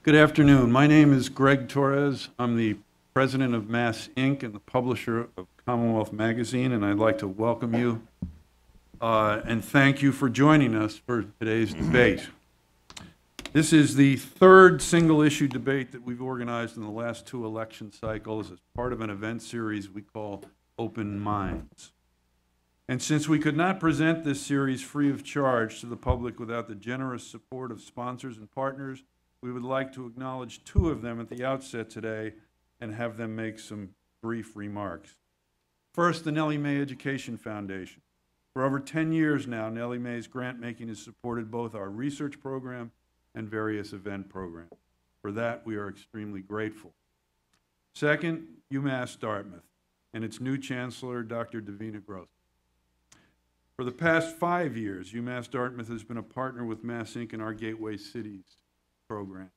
Good afternoon. My name is Greg Torres. I'm the president of Mass Inc. and the publisher of Commonwealth Magazine, and I'd like to welcome you and thank you for joining us for today's debate. This is the third single-issue debate that we've organized in the last two election cycles as part of an event series we call Open Minds. And since we could not present this series free of charge to the public without the generous support of sponsors and partners, we would like to acknowledge two of them at the outset today and have them make some brief remarks. First, the Nellie Mae Education Foundation. For over 10 years now, Nellie Mae's grant-making has supported both our research program and various event programs. For that, we are extremely grateful. Second, UMass Dartmouth and its new chancellor, Dr. Davina Gross. For the past 5 years, UMass Dartmouth has been a partner with Mass Inc. in our Gateway Cities program,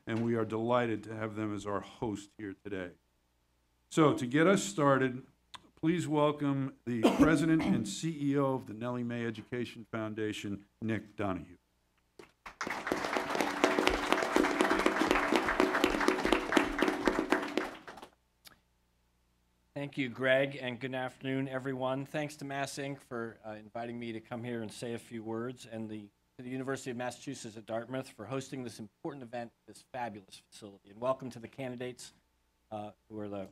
and we are delighted to have them as our host here today. So to get us started, please welcome the president and CEO of the Nellie Mae Education Foundation, Nick Donahue. Thank you, Greg, and good afternoon, everyone. Thanks to Mass Inc. for inviting me to come here and say a few words, and to the University of Massachusetts at Dartmouth for hosting this important event at this fabulous facility. And welcome to the candidates who are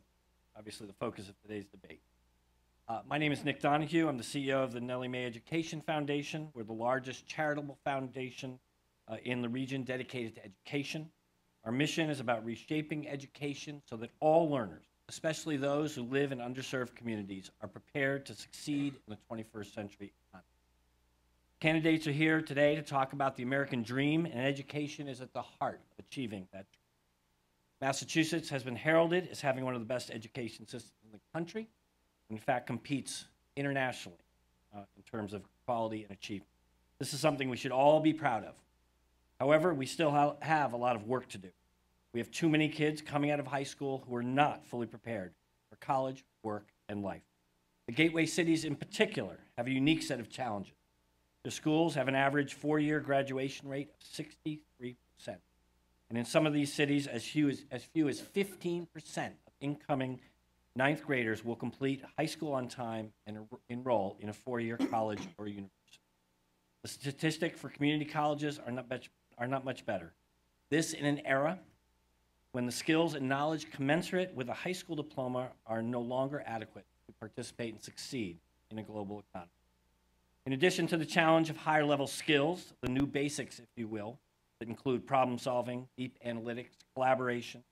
obviously the focus of today's debate. My name is Nick Donahue. I'm the CEO of the Nellie Mae Education Foundation. We're the largest charitable foundation in the region dedicated to education. Our mission is about reshaping education so that all learners, especially those who live in underserved communities, are prepared to succeed in the 21st century economy. Candidates are here today to talk about the American dream, and education is at the heart of achieving that dream. Massachusetts has been heralded as having one of the best education systems in the country, and in fact competes internationally in terms of quality and achievement. This is something we should all be proud of. However, we still have a lot of work to do. We have too many kids coming out of high school who are not fully prepared for college, work, and life. The gateway cities in particular have a unique set of challenges. The schools have an average four-year graduation rate of 63%. And in some of these cities, as few as 15% of incoming ninth graders will complete high school on time and enroll in a four-year college or university. The statistic for community colleges are not much better. This in an era when the skills and knowledge commensurate with a high school diploma are no longer adequate to participate and succeed in a global economy. In addition to the challenge of higher level skills, the new basics, if you will, that include problem solving, deep analytics, collaboration,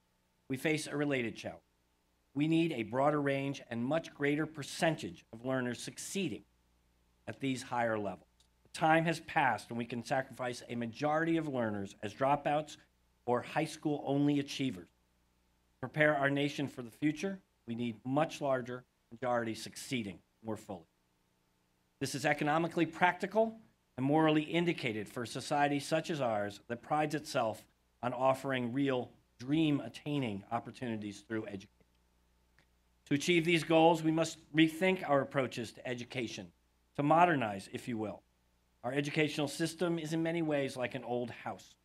we face a related challenge. We need a broader range and much greater percentage of learners succeeding at these higher levels. The time has passed when we can sacrifice a majority of learners as dropouts or high school only achievers. To prepare our nation for the future, we need much larger majority succeeding more fully. This is economically practical and morally indicated for a society such as ours that prides itself on offering real dream-attaining opportunities through education. To achieve these goals, we must rethink our approaches to education, to modernize, if you will. Our educational system is in many ways like an old house,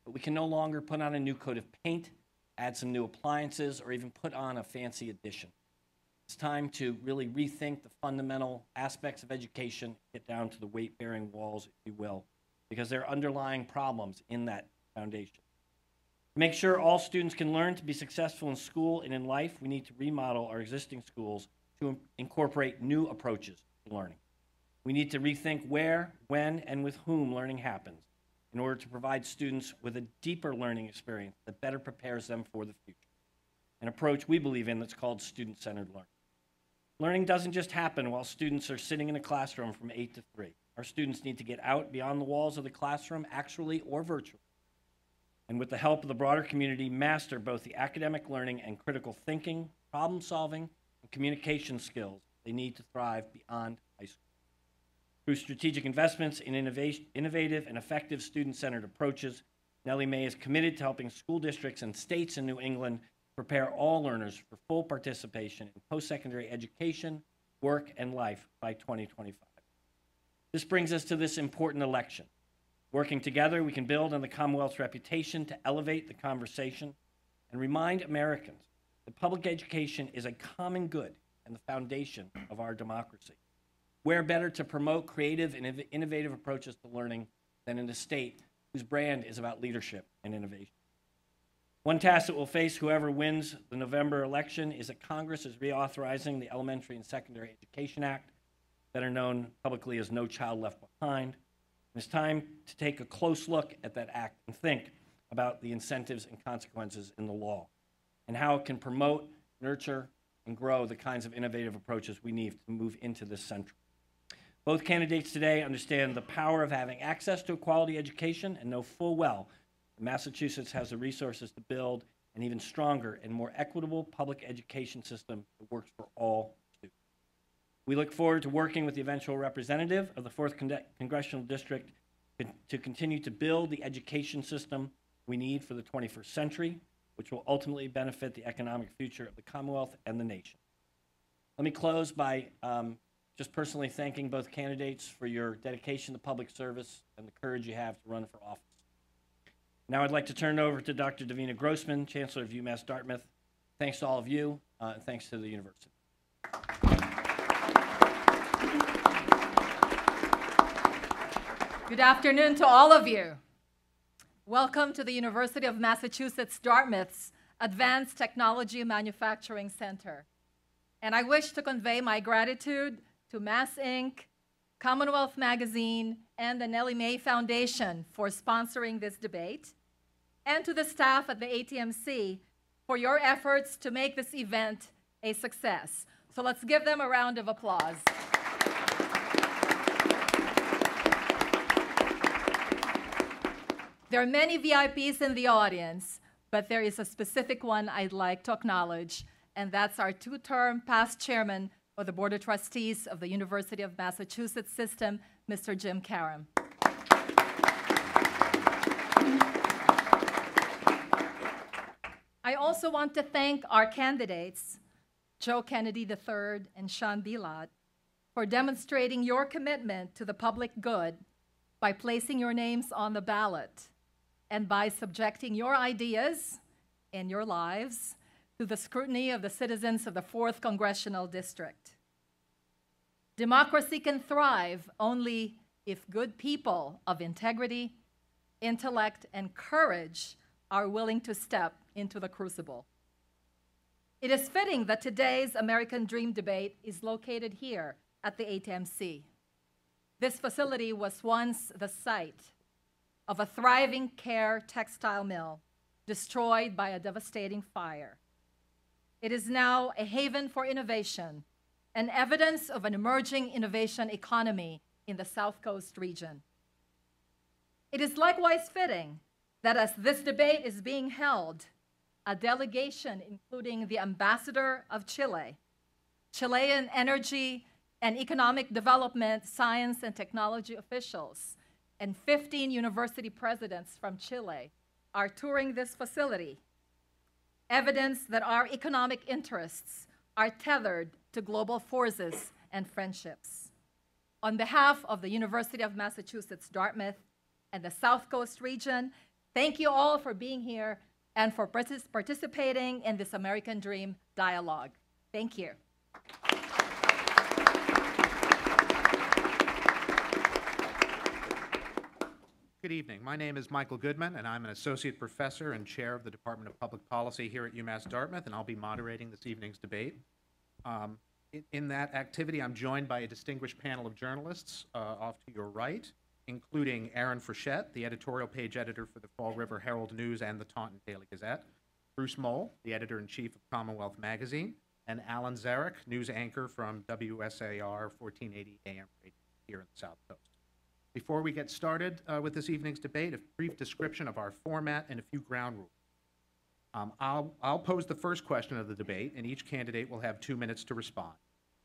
but we can no longer put on a new coat of paint, add some new appliances, or even put on a fancy addition. It's time to really rethink the fundamental aspects of education, get down to the weight-bearing walls, if you will, because there are underlying problems in that foundation. To make sure all students can learn to be successful in school and in life, we need to remodel our existing schools to incorporate new approaches to learning. We need to rethink where, when, and with whom learning happens in order to provide students with a deeper learning experience that better prepares them for the future. An approach we believe in that's called student-centered learning. Learning doesn't just happen while students are sitting in a classroom from 8 to 3. Our students need to get out beyond the walls of the classroom, actually or virtually, and with the help of the broader community, master both the academic learning and critical thinking, problem solving, and communication skills they need to thrive beyond high school. Through strategic investments in innovative and effective student-centered approaches, Nellie Mae is committed to helping school districts and states in New England prepare all learners for full participation in post-secondary education, work, and life by 2025. This brings us to this important election. Working together, we can build on the Commonwealth's reputation to elevate the conversation and remind Americans that public education is a common good and the foundation of our democracy. Where better to promote creative and innovative approaches to learning than in a state whose brand is about leadership and innovation. One task that will face whoever wins the November election is that Congress is reauthorizing the Elementary and Secondary Education Act, that are known publicly as No Child Left Behind. It's time to take a close look at that act and think about the incentives and consequences in the law and how it can promote, nurture, and grow the kinds of innovative approaches we need to move into this century. Both candidates today understand the power of having access to a quality education and know full well that Massachusetts has the resources to build an even stronger and more equitable public education system that works for all students. We look forward to working with the eventual representative of the 4th Congressional District to continue to build the education system we need for the 21st century, which will ultimately benefit the economic future of the Commonwealth and the nation. Let me close by just personally thanking both candidates for your dedication to public service and the courage you have to run for office. Now I'd like to turn it over to Dr. Davina Grossman, Chancellor of UMass Dartmouth. Thanks to all of you, and thanks to the university. Good afternoon to all of you. Welcome to the University of Massachusetts Dartmouth's Advanced Technology Manufacturing Center. And I wish to convey my gratitude to Mass Inc., Commonwealth Magazine, and the Nellie Mae Foundation for sponsoring this debate, and to the staff at the ATMC for your efforts to make this event a success. So let's give them a round of applause. There are many VIPs in the audience, but there is a specific one I'd like to acknowledge, and that's our two-term past chairman of the Board of Trustees of the University of Massachusetts System, Mr. Jim Karam. I also want to thank our candidates, Joe Kennedy III and Sean Bilot, for demonstrating your commitment to the public good by placing your names on the ballot and by subjecting your ideas and your lives to the scrutiny of the citizens of the 4th Congressional District. Democracy can thrive only if good people of integrity, intellect, and courage are willing to step into the crucible. It is fitting that today's American Dream debate is located here at the ATMC. This facility was once the site of a thriving Care textile mill destroyed by a devastating fire. It is now a haven for innovation and evidence of an emerging innovation economy in the South Coast region. It is likewise fitting that as this debate is being held, a delegation including the Ambassador of Chile, Chilean energy and economic development, science and technology officials, and 15 university presidents from Chile are touring this facility, evidence that our economic interests are tethered to global forces and friendships. On behalf of the University of Massachusetts Dartmouth and the South Coast region, thank you all for being here and for participating in this American Dream dialogue. Thank you. Good evening. My name is Michael Goodman, and I'm an associate professor and chair of the Department of Public Policy here at UMass Dartmouth, and I'll be moderating this evening's debate. In that activity, I'm joined by a distinguished panel of journalists off to your right, including Aaron Frechette, the editorial page editor for the Fall River Herald News and the Taunton Daily Gazette, Bruce Mole, the editor-in-chief of Commonwealth Magazine, and Alan Zarek, news anchor from WSAR 1480 AM radio here in the South Coast. Before we get started with this evening's debate, a brief description of our format and a few ground rules. I'll pose the first question of the debate, and each candidate will have 2 minutes to respond.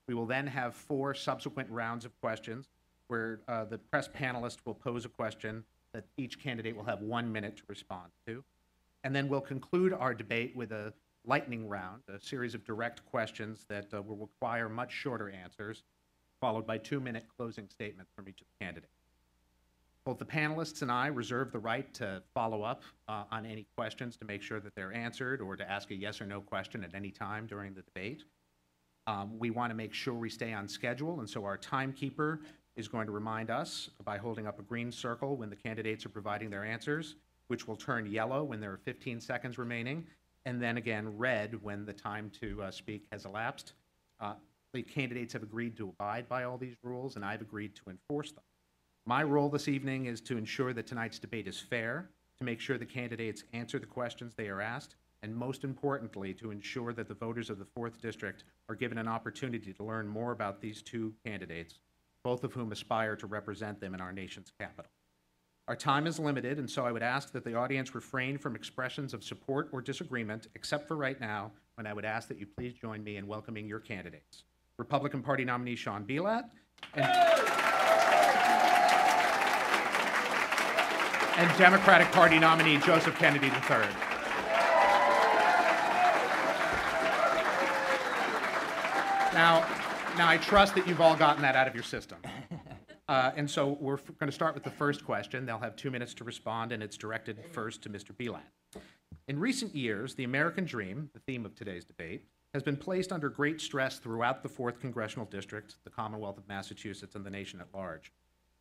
We will then have 4 subsequent rounds of questions where the press panelist will pose a question that each candidate will have 1 minute to respond to. And then we'll conclude our debate with a lightning round, a series of direct questions that will require much shorter answers, followed by 2-minute closing statements from each of the candidates. Both the panelists and I reserve the right to follow up on any questions to make sure that they're answered, or to ask a yes or no question at any time during the debate. We want to make sure we stay on schedule, and so our timekeeper is going to remind us by holding up a green circle when the candidates are providing their answers, which will turn yellow when there are 15 seconds remaining, and then again red when the time to speak has elapsed. The candidates have agreed to abide by all these rules, and I've agreed to enforce them. My role this evening is to ensure that tonight's debate is fair, to make sure the candidates answer the questions they are asked, and most importantly, to ensure that the voters of the 4th District are given an opportunity to learn more about these two candidates, both of whom aspire to represent them in our nation's capital. Our time is limited, and so I would ask that the audience refrain from expressions of support or disagreement, except for right now, when I would ask that you please join me in welcoming your candidates. Republican Party nominee Sean Belat and Democratic Party nominee Joseph Kennedy III. Now, I trust that you've all gotten that out of your system. And so we're going to start with the first question. They'll have 2 minutes to respond, and it's directed first to Mr. Belat. In recent years, the American dream, the theme of today's debate, has been placed under great stress throughout the 4th Congressional District, the Commonwealth of Massachusetts, and the nation at large.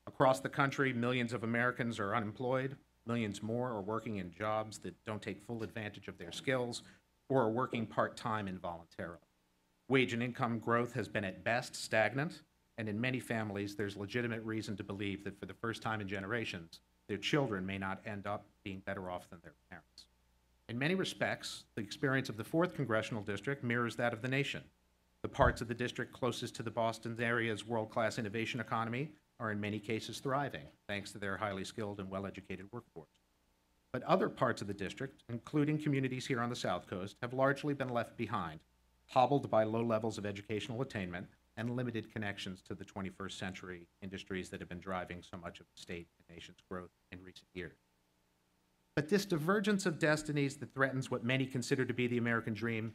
Across the country, millions of Americans are unemployed, millions more are working in jobs that don't take full advantage of their skills, or are working part-time involuntarily. Wage and income growth has been at best stagnant, and in many families, there's legitimate reason to believe that for the first time in generations, their children may not end up being better off than their parents. In many respects, the experience of the 4th Congressional District mirrors that of the nation. The parts of the district closest to the Boston area's world-class innovation economy are in many cases thriving, thanks to their highly skilled and well-educated workforce. But other parts of the district, including communities here on the South Coast, have largely been left behind, hobbled by low levels of educational attainment and limited connections to the 21st century industries that have been driving so much of the state and nation's growth in recent years. But this divergence of destinies that threatens what many consider to be the American dream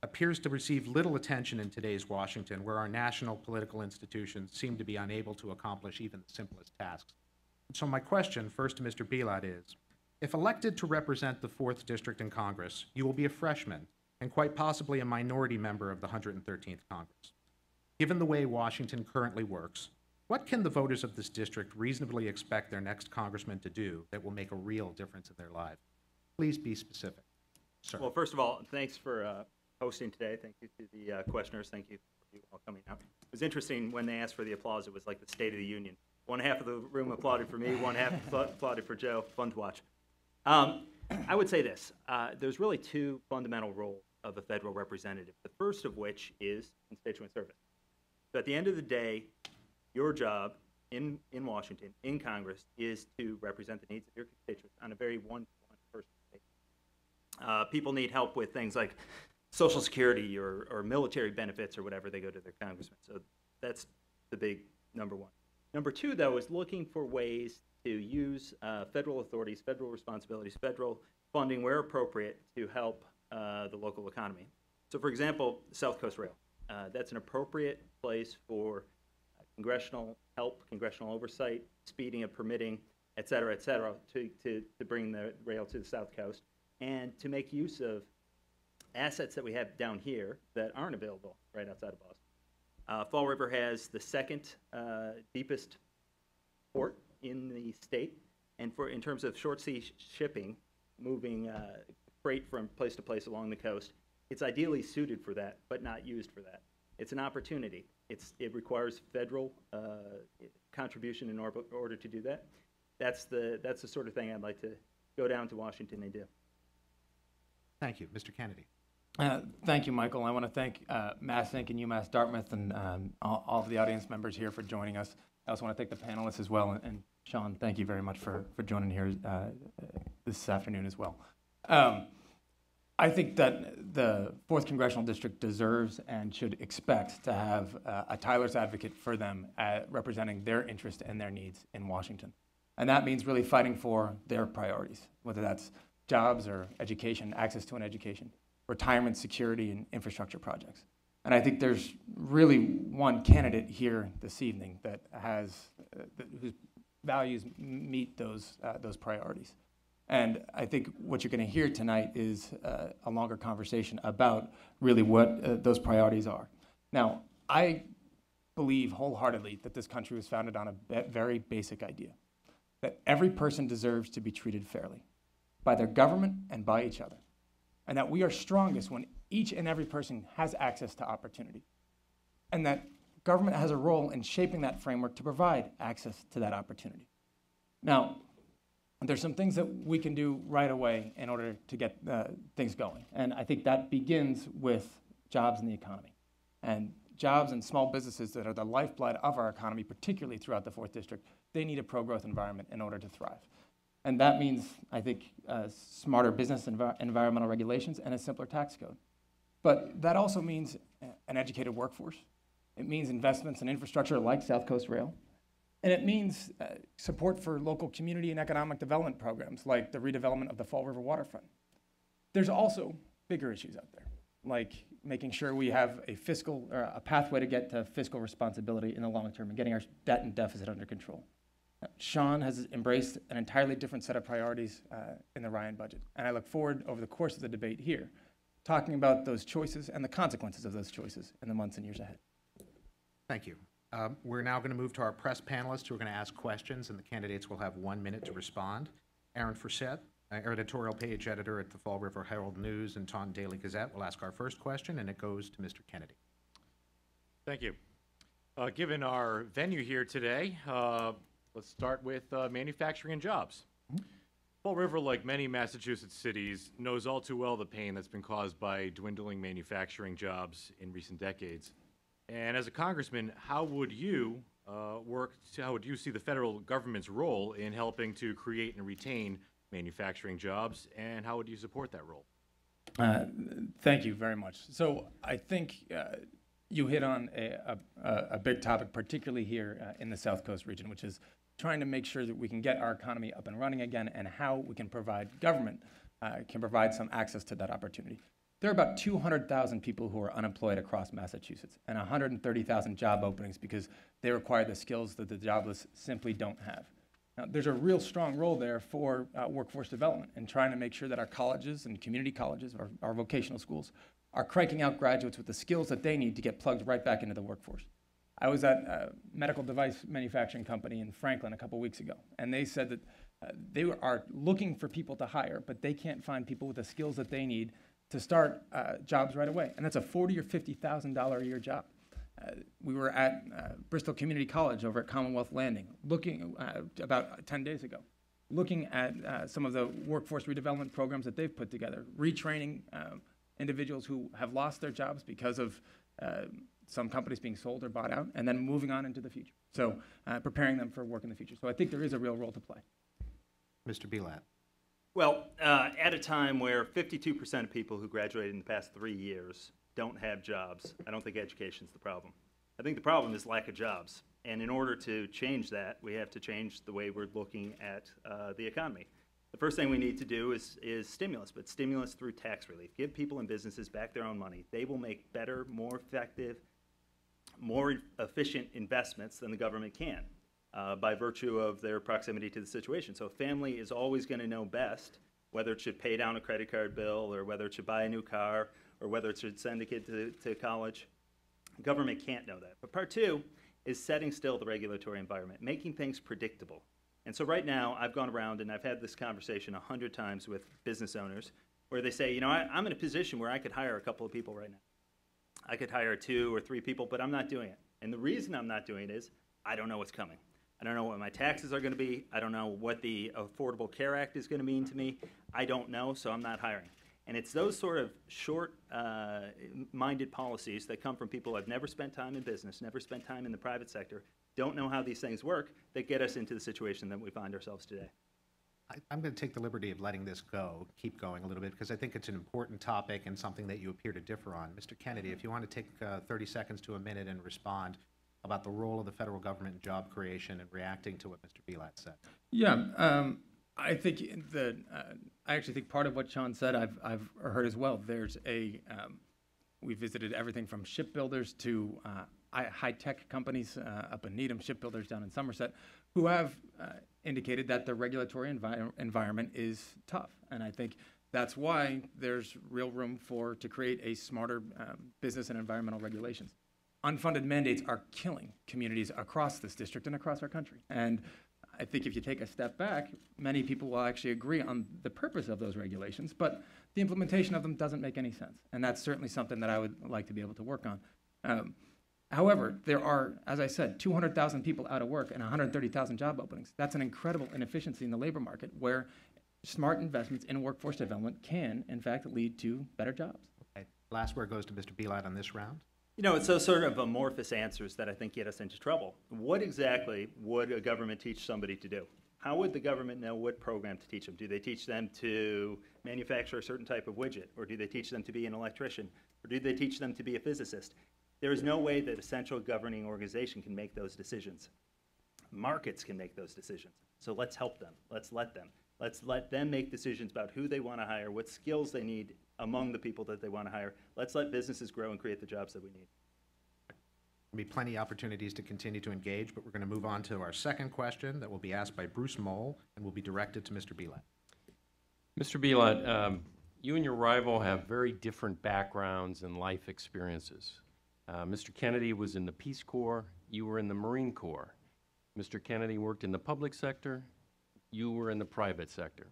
appears to receive little attention in today's Washington, where our national political institutions seem to be unable to accomplish even the simplest tasks. And so my question first to Mr. Belat is, if elected to represent the 4th District in Congress, you will be a freshman and quite possibly a minority member of the 113th Congress. Given the way Washington currently works, what can the voters of this district reasonably expect their next congressman to do that will make a real difference in their lives? Please be specific, sir. Well, first of all, thanks for hosting today. Thank you to the questioners. Thank you for you all coming out. It was interesting when they asked for the applause. It was like the State of the Union. One half of the room applauded for me, one half applauded for Joe. Fun to watch. I would say this. There's really two fundamental roles of a federal representative, the first of which is constituent service. So at the end of the day, your job in Washington, in Congress, is to represent the needs of your constituents on a very one-to-one person basis. People need help with things like Social Security or military benefits or whatever, they go to their congressman. So that's the big number one. Number two, though, is looking for ways to use federal authorities, federal responsibilities, federal funding where appropriate to help the local economy. So, for example, South Coast Rail. That's an appropriate place for congressional help, congressional oversight, speeding of permitting, et cetera, to bring the rail to the South Coast and to make use of assets that we have down here that aren't available right outside of Boston. Fall River has the second deepest port in the state, and in terms of short sea shipping, moving freight from place to place along the coast, it's ideally suited for that, but not used for that. It's an opportunity. It requires federal contribution in order to do that. That's the sort of thing I'd like to go down to Washington and do. Thank you. Mr. Kennedy. Thank you, Michael. I want to thank Mass Inc. and UMass Dartmouth and all of the audience members here for joining us. I also want to thank the panelists as well. And Sean, thank you very much for joining here this afternoon as well. I think that the 4th Congressional District deserves and should expect to have a Tyler's advocate for them representing their interest and their needs in Washington. And that means really fighting for their priorities, whether that's jobs or education, access to an education, retirement, security, and infrastructure projects. And I think there's really one candidate here this evening that has, who's values meet those priorities. And I think what you're going to hear tonight is a longer conversation about really what those priorities are. Now, I believe wholeheartedly that this country was founded on a very basic idea, that every person deserves to be treated fairly by their government and by each other, and that we are strongest when each and every person has access to opportunity, and that government has a role in shaping that framework to provide access to that opportunity. Now, there's some things that we can do right away in order to get things going, and I think that begins with jobs in the economy. And jobs and small businesses that are the lifeblood of our economy, particularly throughout the 4th District, they need a pro-growth environment in order to thrive. And that means, I think, smarter business environmental regulations and a simpler tax code. But that also means an educated workforce. It means investments in infrastructure like South Coast Rail. And it means support for local community and economic development programs like the redevelopment of the Fall River waterfront. There's also bigger issues out there, like making sure we have a fiscal or a pathway to get to fiscal responsibility in the long term and getting our debt and deficit under control. Sean has embraced an entirely different set of priorities in the Ryan budget, and I look forward over the course of the debate here talking about those choices and the consequences of those choices in the months and years ahead. Thank you. We're now going to move to our press panelists who are going to ask questions, and the candidates will have 1 minute to respond. Aaron Frissett, editorial page editor at the Fall River Herald News and Taunton Daily Gazette, will ask our first question, and it goes to Mr. Kennedy. Thank you. Given our venue here today, let's start with manufacturing and jobs. Fall River, like many Massachusetts cities, knows all too well the pain that's been caused by dwindling manufacturing jobs in recent decades. And as a congressman, how would you how would you see the federal government's role in helping to create and retain manufacturing jobs, and how would you support that role? Thank you very much. So I think you hit on a big topic, particularly here in the South Coast region, which is trying to make sure that we can get our economy up and running again, and how we can provide government can provide some access to that opportunity. There are about 200,000 people who are unemployed across Massachusetts and 130,000 job openings because they require the skills that the jobless simply don't have. Now, there's a real strong role there for workforce development and trying to make sure that our colleges and community colleges, or our vocational schools, are cranking out graduates with the skills that they need to get plugged right back into the workforce. I was at a medical device manufacturing company in Franklin a couple weeks ago, and they said that they are looking for people to hire, but they can't find people with the skills that they need to start jobs right away. And that's a $40,000 or $50,000 a year job. We were at Bristol Community College over at Commonwealth Landing, looking about 10 days ago, looking at some of the workforce redevelopment programs that they've put together, retraining individuals who have lost their jobs because of some companies being sold or bought out, and then moving on into the future. So preparing them for work in the future. So I think there is a real role to play. Mr. Belat. Well, at a time where 52% of people who graduated in the past 3 years don't have jobs, I don't think education's the problem. I think the problem is lack of jobs. And in order to change that, we have to change the way we're looking at the economy. The first thing we need to do is stimulus, but stimulus through tax relief. Give people and businesses back their own money. They will make better, more effective, more efficient investments than the government can. By virtue of their proximity to the situation. So a family is always going to know best whether it should pay down a credit card bill, or whether it should buy a new car, or whether it should send a kid to college. Government can't know that. But part two is setting still the regulatory environment, making things predictable. And so right now, I've gone around and I've had this conversation 100 times with business owners where they say, you know, I'm in a position where I could hire a couple of people right now. I could hire 2 or 3 people, but I'm not doing it. And the reason I'm not doing it is I don't know what's coming. I don't know what my taxes are going to be. I don't know what the Affordable Care Act is going to mean to me. I don't know, so I'm not hiring. And it's those sort of short-minded policies that come from people who have never spent time in business, never spent time in the private sector, don't know how these things work, that get us into the situation that we find ourselves today. I'm going to take the liberty of letting this keep going a little bit, because I think it's an important topic and something that you appear to differ on. Mr. Kennedy, if you want to take 30 seconds to a minute and respond about the role of the federal government in job creation and reacting to what Mr. Belat said. Yeah, I think I actually think part of what Sean said I've heard as well. There's we visited everything from shipbuilders to high-tech companies up in Needham, shipbuilders down in Somerset, who have indicated that the regulatory environment is tough. And I think that's why there's real room to create a smarter business and environmental regulations. Unfunded mandates are killing communities across this district and across our country. And I think if you take a step back, many people will actually agree on the purpose of those regulations, but the implementation of them doesn't make any sense. And that's certainly something that I would like to be able to work on. However, there are, as I said, 200,000 people out of work and 130,000 job openings. That's an incredible inefficiency in the labor market where smart investments in workforce development can, in fact, lead to better jobs. Okay. Last word goes to Mr. Belot on this round. You know, it's those sort of amorphous answers that I think get us into trouble. What exactly would a government teach somebody to do? How would the government know what program to teach them? Do they teach them to manufacture a certain type of widget? Or do they teach them to be an electrician? Or do they teach them to be a physicist? There is no way that a central governing organization can make those decisions. Markets can make those decisions. So let's help them. Let's let them. Let's let them make decisions about who they want to hire, what skills they need among the people that they want to hire. Let's let businesses grow and create the jobs that we need. There'll be plenty of opportunities to continue to engage, but we're going to move on to our second question that will be asked by Bruce Moll and will be directed to Mr. Belot. Mr. Belot, you and your rival have very different backgrounds and life experiences. Mr. Kennedy was in the Peace Corps, you were in the Marine Corps. Mr. Kennedy worked in the public sector, you were in the private sector.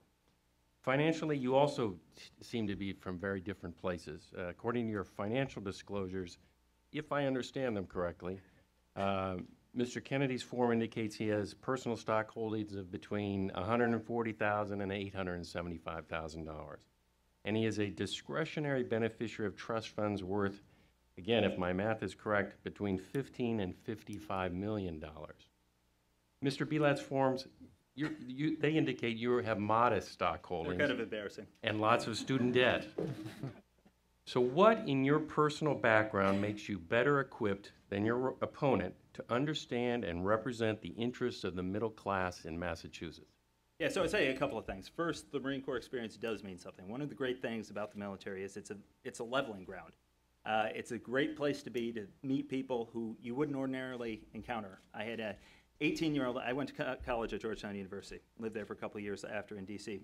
Financially, you also seem to be from very different places. According to your financial disclosures, if I understand them correctly, Mr. Kennedy's form indicates he has personal stock holdings of between $140,000 and $875,000. And he is a discretionary beneficiary of trust funds worth, again, if my math is correct, between $15 and $55 million. Mr. Belot's forms, they indicate you have modest stock holdings. They're kind of embarrassing. And lots of student debt. So what in your personal background makes you better equipped than your opponent to understand and represent the interests of the middle class in Massachusetts? Yeah, so I'd say a couple of things. First, the Marine Corps experience does mean something. One of the great things about the military is it's a leveling ground. It's a great place to be to meet people who you wouldn't ordinarily encounter. I had a 18-year-old, I went to college at Georgetown University, lived there for a couple of years after in DC.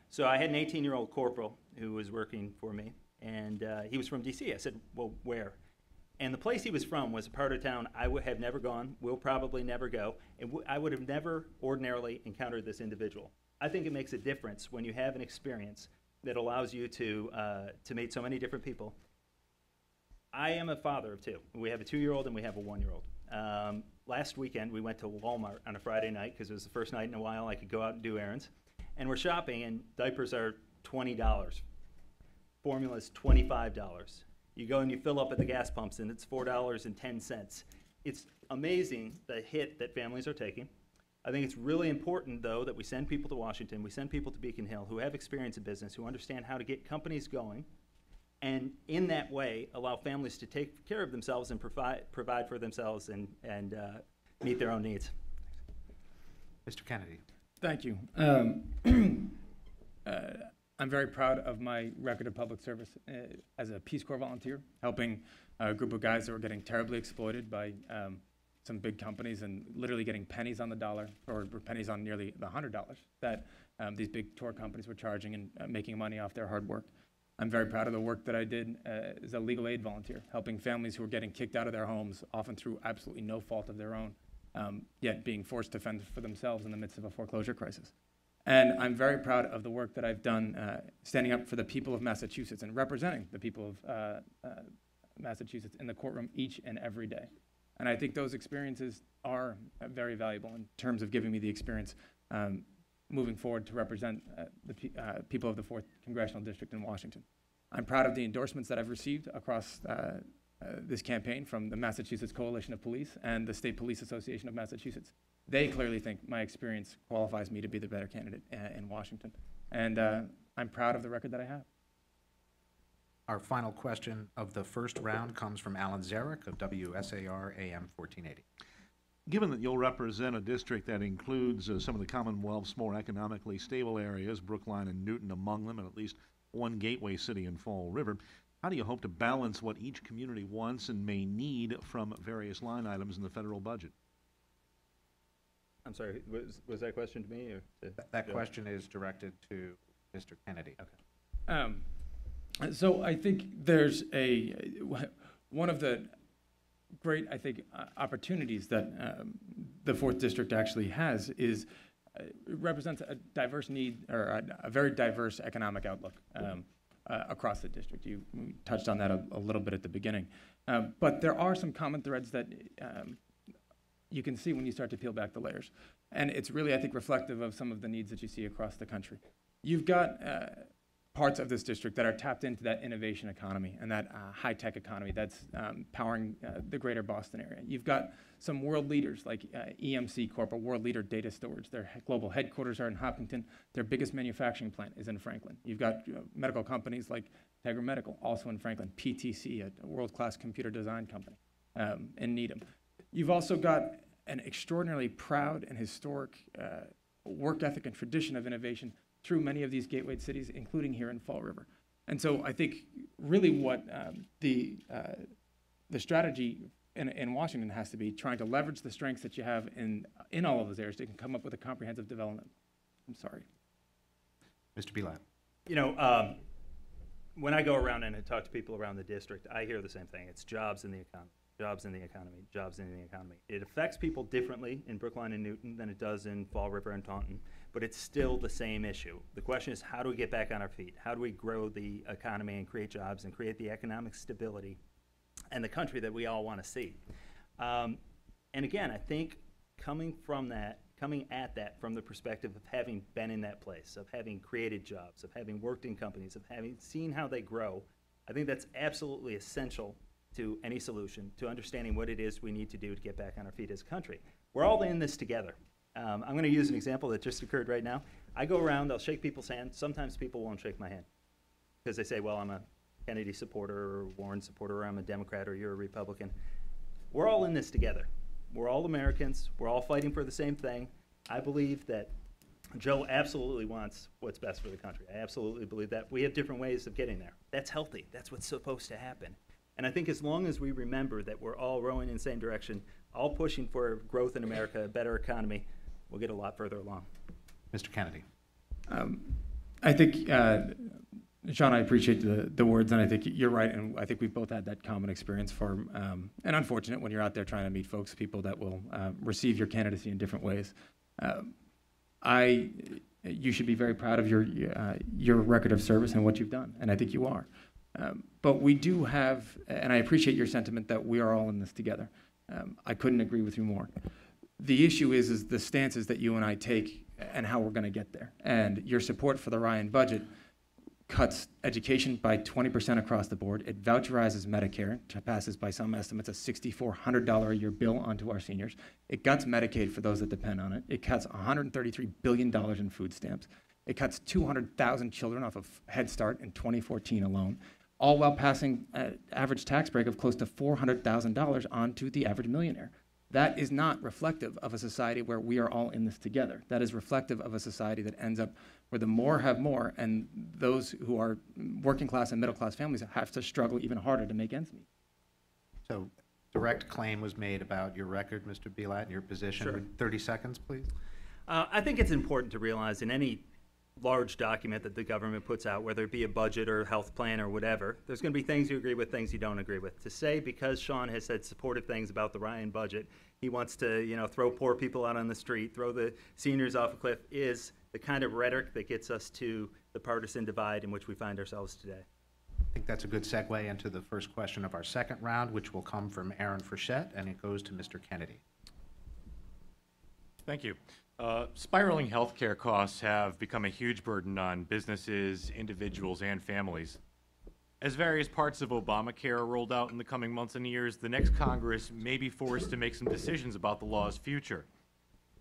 So I had an 18-year-old corporal who was working for me, and he was from DC. I said, well, where? And the place he was from was a part of town I would have never gone, will probably never go, and I would have never ordinarily encountered this individual. I think it makes a difference when you have an experience that allows you to meet so many different people. I am a father of two. We have a 2-year-old and we have a 1-year-old. Last weekend, we went to Walmart on a Friday night because it was the first night in a while I could go out and do errands. And we're shopping, and diapers are $20. Formula's $25. You go and you fill up at the gas pumps, and it's $4.10. It's amazing the hit that families are taking. I think it's really important, though, that we send people to Washington, we send people to Beacon Hill who have experience in business, who understand how to get companies going, and in that way allow families to take care of themselves and provide for themselves and meet their own needs. Mr. Kennedy. Thank you. I'm very proud of my record of public service as a Peace Corps volunteer, helping a group of guys that were getting terribly exploited by some big companies and literally getting pennies on the dollar, or pennies on nearly the $100 that these big tour companies were charging and making money off their hard work. I'm very proud of the work that I did as a legal aid volunteer, helping families who were getting kicked out of their homes, often through absolutely no fault of their own, yet being forced to fend for themselves in the midst of a foreclosure crisis. And I'm very proud of the work that I've done standing up for the people of Massachusetts and representing the people of Massachusetts in the courtroom each and every day. And I think those experiences are very valuable in terms of giving me the experience moving forward to represent the people of the 4th Congressional District in Washington. I'm proud of the endorsements that I've received across this campaign from the Massachusetts Coalition of Police and the State Police Association of Massachusetts. They clearly think my experience qualifies me to be the better candidate in Washington. And I'm proud of the record that I have. Our final question of the first round comes from Alan Zarek of WSAR AM 1480. Given that you'll represent a district that includes some of the Commonwealth's more economically stable areas, Brookline and Newton among them, and at least one gateway city in Fall River, how do you hope to balance what each community wants and may need from various line items in the federal budget? I'm sorry, was that question to me or to That Joe? question is directed to Mr. Kennedy. So I think there's one of the great, I think, opportunities that the fourth district actually has is it represents a diverse need or a very diverse economic outlook across the district. You touched on that a little bit at the beginning. But there are some common threads that you can see when you start to peel back the layers. And it's really, I think, reflective of some of the needs that you see across the country. You've got parts of this district that are tapped into that innovation economy and that high-tech economy that's powering the greater Boston area. You've got some world leaders like EMC Corp, a world leader data storage. Their global headquarters are in Hopkinton. Their biggest manufacturing plant is in Franklin. You've got medical companies like Tegra Medical, also in Franklin, PTC, a world-class computer design company in Needham. You've also got an extraordinarily proud and historic work ethic and tradition of innovation through many of these gateway cities, including here in Fall River. And so I think really what the strategy in Washington has to be trying to leverage the strengths that you have in all of those areas to come up with a comprehensive development. I'm sorry. Mr. Bilat. You know, when I go around and I talk to people around the district, I hear the same thing. It's jobs in the economy, jobs in the economy, jobs in the economy. It affects people differently in Brookline and Newton than it does in Fall River and Taunton, but it's still the same issue. The question is, how do we get back on our feet? How do we grow the economy and create jobs and create the economic stability and the country that we all want to see? And again, I think coming at that from the perspective of having been in that place, of having created jobs, of having worked in companies, of having seen how they grow, I think that's absolutely essential to any solution, to understanding what it is we need to do to get back on our feet as a country. We're all in this together. I'm going to use an example that just occurred right now. I go around, I'll shake people's hands. Sometimes people won't shake my hand because they say, well, I'm a Kennedy supporter or Warren supporter, or I'm a Democrat or you're a Republican. We're all in this together. We're all Americans. We're all fighting for the same thing. I believe that Joe absolutely wants what's best for the country. I absolutely believe that. We have different ways of getting there. That's healthy. That's what's supposed to happen. And I think as long as we remember that we're all rowing in the same direction, all pushing for growth in America, a better economy, we'll get a lot further along. Mr. Kennedy. I think, Sean, I appreciate the words, and I think you're right, and I think we've both had that common experience for, and unfortunate when you're out there trying to meet folks, people that will receive your candidacy in different ways. You should be very proud of your record of service and what you've done, and I think you are. But we do have, and I appreciate your sentiment that we are all in this together. I couldn't agree with you more. The issue is the stances that you and I take and how we're going to get there. And your support for the Ryan budget cuts education by 20% across the board. It voucherizes Medicare, passes by some estimates a $6,400 a year bill onto our seniors. It cuts Medicaid for those that depend on it. It cuts $133 billion in food stamps. It cuts 200,000 children off of Head Start in 2014 alone, all while passing an average tax break of close to $400,000 onto the average millionaire. That is not reflective of a society where we are all in this together. That is reflective of a society that ends up where the more have more, and those who are working class and middle class families have to struggle even harder to make ends meet. So direct claim was made about your record, Mr. Bilat, and your position. Sure. 30 seconds, please. I think it's important to realize in any large document that the government puts out, whether it be a budget or a health plan or whatever, there's going to be things you agree with, things you don't agree with. To say because Sean has said supportive things about the Ryan budget, he wants to, throw poor people out on the street, throw the seniors off a cliff, is the kind of rhetoric that gets us to the partisan divide in which we find ourselves today. I think that's a good segue into the first question of our second round, which will come from Aaron Frechette, and it goes to Mr. Kennedy. Thank you. Spiraling healthcare costs have become a huge burden on businesses, individuals, and families. As various parts of Obamacare are rolled out in the coming months and years, the next Congress may be forced to make some decisions about the law's future.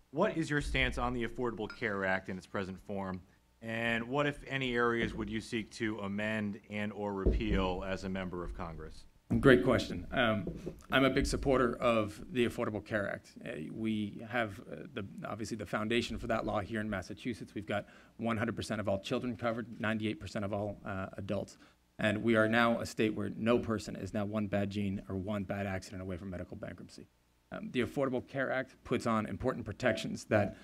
What is your stance on the Affordable Care Act in its present form, and what, if any, areas would you seek to amend and or repeal as a member of Congress? Great question. I'm a big supporter of the Affordable Care Act. We have obviously the foundation for that law here in Massachusetts. We've got 100% of all children covered, 98% of all adults. And we are now a state where no person is now one bad gene or one bad accident away from medical bankruptcy. The Affordable Care Act puts on important protections that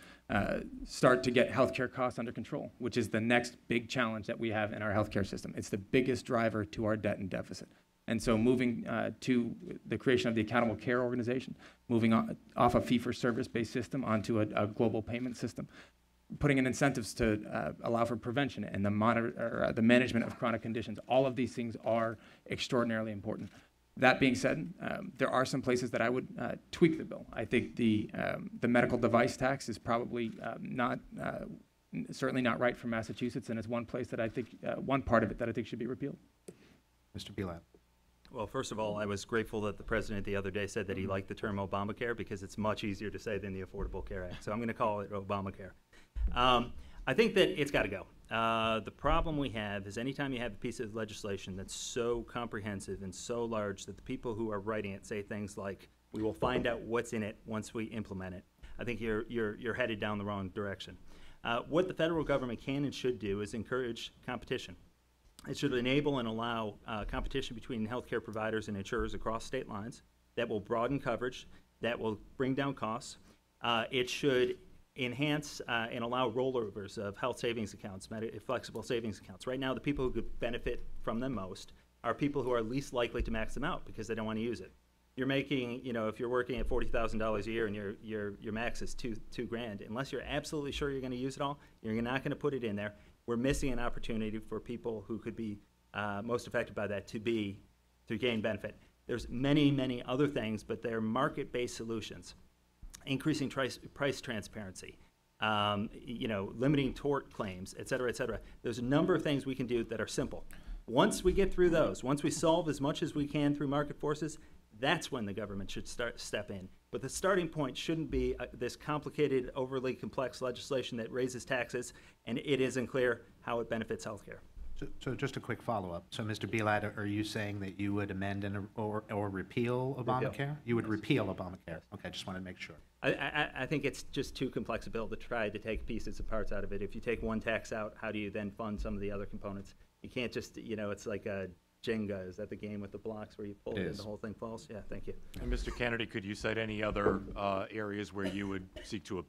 start to get healthcare costs under control, which is the next big challenge that we have in our healthcare system. It's the biggest driver to our debt and deficit. And so moving to the creation of the Accountable Care Organization, moving off a fee-for-service based system onto a global payment system, putting in incentives to allow for prevention and the management of chronic conditions. All of these things are extraordinarily important. That being said, there are some places that I would tweak the bill. I think the medical device tax is probably certainly not right for Massachusetts, and it's one place that I think, one part of it that I think should be repealed. Mr. Bilat. Well, first of all, I was grateful that the president the other day said that he liked the term Obamacare because it's much easier to say than the Affordable Care Act. So I'm going to call it Obamacare. I think that it's got to go. The problem we have is anytime you have a piece of legislation that's so comprehensive and so large that the people who are writing it say things like, "We will find out what's in it once we implement it," I think you're headed down the wrong direction. What the federal government can and should do is encourage competition. It should enable and allow competition between healthcare providers and insurers across state lines. That will broaden coverage. That will bring down costs. It should enhance and allow rollovers of health savings accounts, flexible savings accounts. Right now, the people who could benefit from them most are people who are least likely to max them out because they don't want to use it. You're making, if you're working at $40,000 a year and your max is $2,000, unless you're absolutely sure you're going to use it all, you're not going to put it in there. We're missing an opportunity for people who could be most affected by that to gain benefit. There's many, many other things, but they're market-based solutions. Increasing price transparency, limiting tort claims, et cetera, et cetera. There's a number of things we can do that are simple. Once we get through those, once we solve as much as we can through market forces, that's when the government should step in. But the starting point shouldn't be this complicated, overly complex legislation that raises taxes, and it isn't clear how it benefits healthcare. So just a quick follow-up. So, Mr. Bilat, are you saying that you would amend or repeal Obamacare? Repeal. You would repeal Obamacare? Okay, just want to make sure. I think it's just too complex a bill to try to take pieces and parts out of it. If you take one tax out, how do you then fund some of the other components? You can't just, it's like a Jenga. Is that the game with the blocks where you pull it and the whole thing falls? Yeah, thank you. And Mr. Kennedy, could you cite any other areas where you would seek to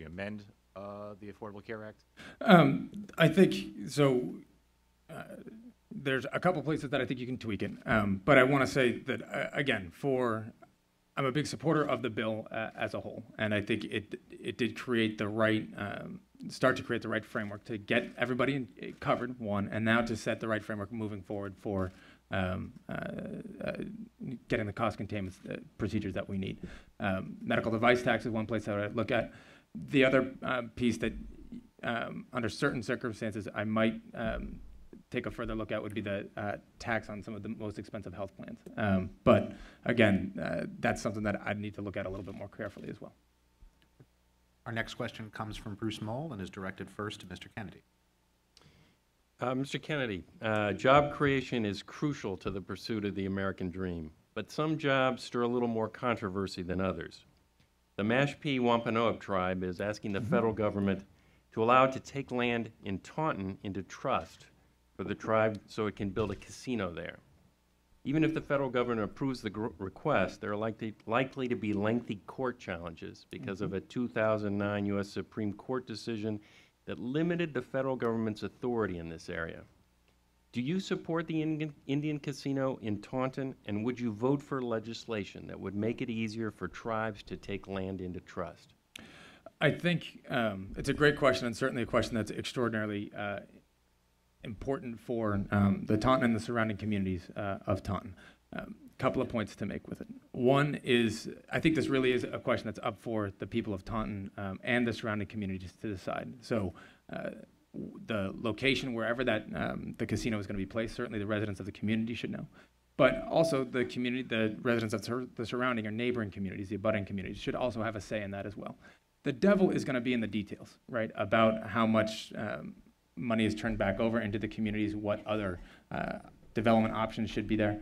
amend the Affordable Care Act? I think so. There's a couple places that I think you can tweak it, but I want to say that again, I'm a big supporter of the bill as a whole, and I think it did create the right start to create the right framework to get everybody covered, one, and now to set the right framework moving forward for getting the cost containment procedures that we need. Medical device tax is one place I would look at. The other piece that, under certain circumstances, I might take a further look at would be the tax on some of the most expensive health plans. But again, that's something that I'd need to look at a little bit more carefully as well. Our next question comes from Bruce Moll and is directed first to Mr. Kennedy. Mr. Kennedy, job creation is crucial to the pursuit of the American dream, but some jobs stir a little more controversy than others. The Mashpee Wampanoag tribe is asking the federal government to allow it to take land in Taunton into trust for the tribe so it can build a casino there. Even if the federal government approves the request, there are likely to be lengthy court challenges because of a 2009 U.S. Supreme Court decision that limited the federal government's authority in this area. Do you support the Indian casino in Taunton, and would you vote for legislation that would make it easier for tribes to take land into trust? I think it's a great question, and certainly a question that's extraordinarily important for the Taunton and the surrounding communities of Taunton. Couple of points to make with it. One is, I think this really is a question that's up for the people of Taunton and the surrounding communities to decide. So the location, wherever that the casino is going to be placed, certainly the residents of the community should know. But also the community, the residents of the surrounding or neighboring communities, the abutting communities, should also have a say in that as well. The devil is going to be in the details, right, about how much money is turned back over into the communities, what other development options should be there.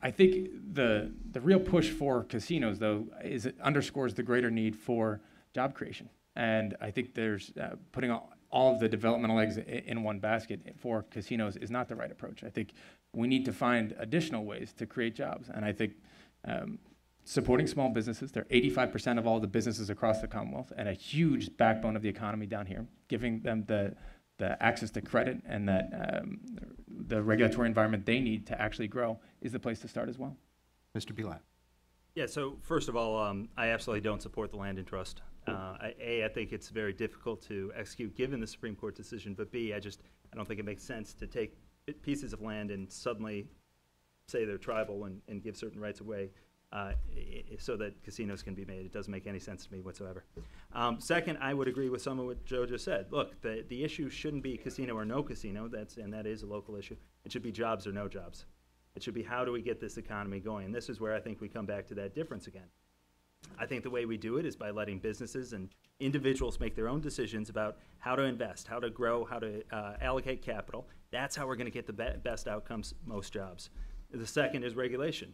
I think the real push for casinos, though, is it underscores the greater need for job creation. And I think there's putting all of the developmental eggs in one basket for casinos is not the right approach. I think we need to find additional ways to create jobs. And I think supporting small businesses. They're 85% of all the businesses across the Commonwealth and a huge backbone of the economy down here, giving them the access to credit and that the regulatory environment they need to actually grow is the place to start as well. Mr. Bilat. Yeah, so first of all, I absolutely don't support the land in trust. I think it's very difficult to execute given the Supreme Court decision, but B, I don't think it makes sense to take pieces of land and suddenly say they're tribal and give certain rights away so that casinos can be made. It doesn't make any sense to me whatsoever. Second, I would agree with some of what Joe just said. Look, the issue shouldn't be casino or no casino, and that is a local issue. It should be jobs or no jobs. It should be how do we get this economy going? And this is where I think we come back to that difference again. I think the way we do it is by letting businesses and individuals make their own decisions about how to invest, how to grow, how to allocate capital. That's how we're going to get the best outcomes, most jobs. The second is regulation,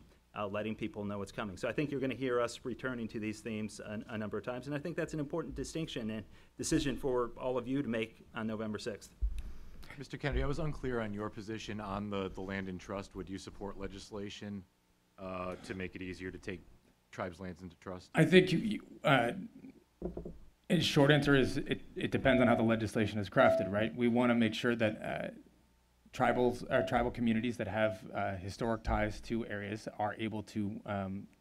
letting people know what's coming. So I think you're going to hear us returning to these themes a number of times, and I think that's an important distinction and decision for all of you to make on November 6th. Mr. Kennedy, I was unclear on your position on the land in trust. Would you support legislation to make it easier to take tribes' lands into trust? I think the short answer is it depends on how the legislation is crafted, right? We want to make sure that tribal communities that have historic ties to areas are able to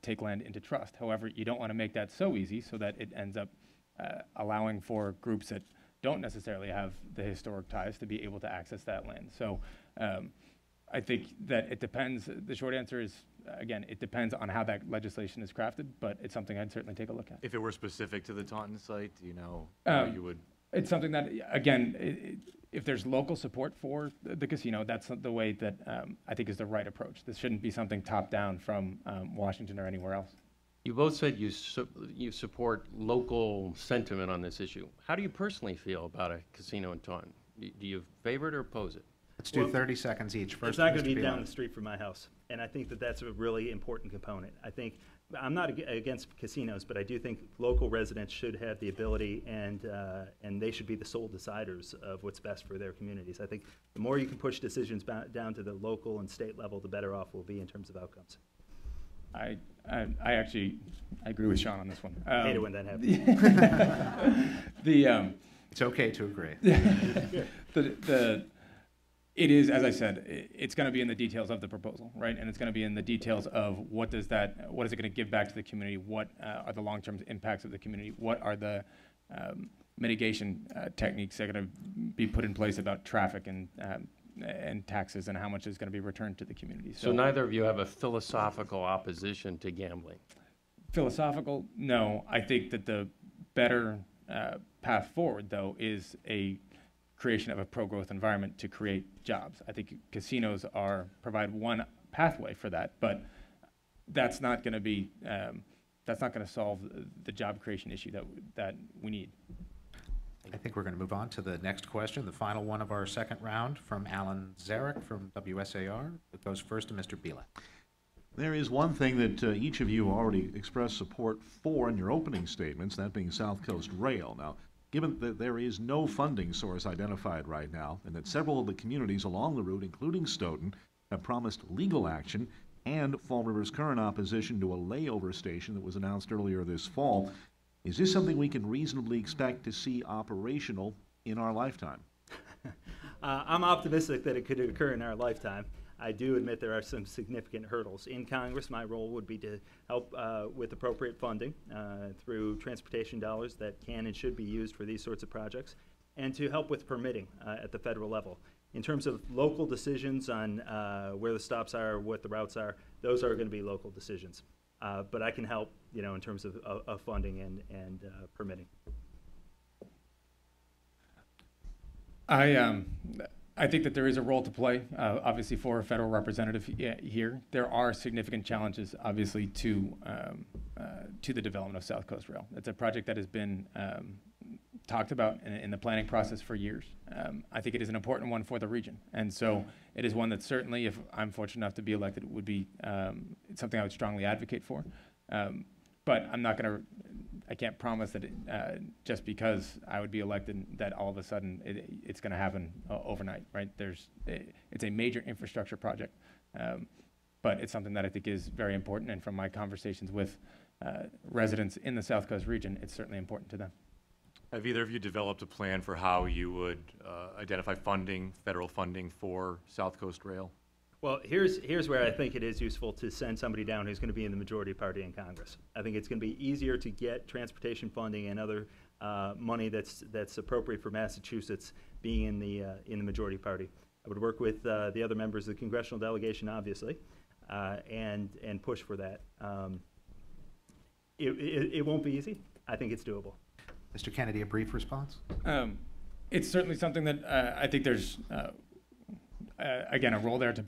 take land into trust. However, you don't want to make that so easy so that it ends up allowing for groups that don't necessarily have the historic ties to be able to access that land. So I think that it depends. The short answer is, again, it depends on how that legislation is crafted, but it's something I'd certainly take a look at. If it were specific to the Taunton site, do you know how you would? It's something that, again, if there's local support for the casino, that's the way that I think is the right approach. This shouldn't be something top-down from Washington or anywhere else. You both said you support local sentiment on this issue. How do you personally feel about a casino in Taunton? Do you favor it or oppose it? Let's do 30 seconds each. First, it's not going Mr. to be Bilat. down the street from my house, and I think that that's a really important component. I think I'm not against casinos, but I do think local residents should have the ability, and they should be the sole deciders of what's best for their communities. I think the more you can push decisions down to the local and state level, the better off we'll be in terms of outcomes. I actually agree with Sean on this one. I hate it when that happens. It's okay to agree. It is, as I said, it's going to be in the details of the proposal, right? And it's going to be in the details of what is it going to give back to the community? What are the long-term impacts of the community? What are the mitigation techniques that are going to be put in place about traffic and taxes, and how much is going to be returned to the community? So neither of you have a philosophical opposition to gambling? Philosophical, no. I think that the better path forward, though, is a creation of a pro-growth environment to create jobs. I think casinos provide one pathway for that, but that's not going to be that's not going to solve the job creation issue that we need. I think we're going to move on to the next question, the final one of our second round, from Alan Zarek from WSAR. It goes first to Mr. Bilat. There is one thing that each of you already expressed support for in your opening statements, that being South Coast Rail. Now, given that there is no funding source identified right now, and that several of the communities along the route, including Stoughton, have promised legal action, and Fall River's current opposition to a layover station that was announced earlier this fall, is this something we can reasonably expect to see operational in our lifetime? I'm optimistic that it could occur in our lifetime. I do admit there are some significant hurdles. In Congress, my role would be to help with appropriate funding through transportation dollars that can and should be used for these sorts of projects, and to help with permitting at the federal level. In terms of local decisions on where the stops are, what the routes are, those are going to be local decisions. But I can help, in terms of funding and permitting. I think that there is a role to play, obviously, for a federal representative here. There are significant challenges, obviously, to the development of South Coast Rail. It's a project that has been talked about in the planning process for years. I think it is an important one for the region, and so it is one that certainly, if I'm fortunate enough to be elected, would be something I would strongly advocate for. But I can't promise that just because I would be elected that all of a sudden it's going to happen overnight, right? It's a major infrastructure project. but it's something that I think is very important, and from my conversations with residents in the South Coast region, it's certainly important to them. Have either of you developed a plan for how you would identify funding, federal funding for South Coast Rail? Well, here's where I think it is useful to send somebody down who's going to be in the majority party in Congress. I think it's going to be easier to get transportation funding and other money that's appropriate for Massachusetts being in the majority party. I would work with the other members of the congressional delegation, obviously, and push for that. It won't be easy. I think it's doable. Mr. Kennedy, a brief response? It's certainly something that I think there's, again, a role there to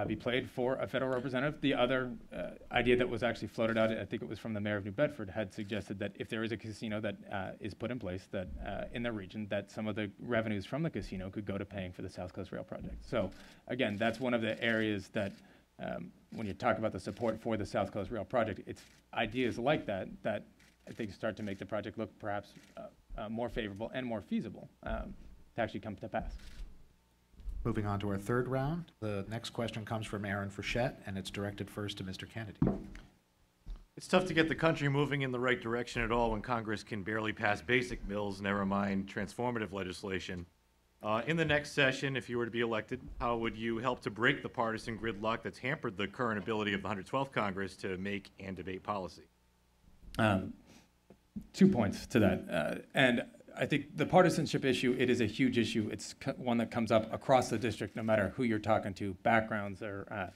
be played for a federal representative. The other idea that was actually floated out, I think it was from the mayor of New Bedford, had suggested that if there is a casino that is put in place that in the region, that some of the revenues from the casino could go to paying for the South Coast Rail project. So again, that's one of the areas that when you talk about the support for the South Coast Rail project, it's ideas like that that I think start to make the project look perhaps more favorable and more feasible to actually come to pass. Moving on to our third round, the next question comes from Aaron Frechette, and it's directed first to Mr. Kennedy. It's tough to get the country moving in the right direction at all when Congress can barely pass basic bills, never mind transformative legislation. In the next session, if you were to be elected, how would you help to break the partisan gridlock that's hampered the current ability of the 112th Congress to make and debate policy? 2 points to that. And I think the partisanship issue, it is a huge issue. It's one that comes up across the district, no matter who you're talking to, backgrounds or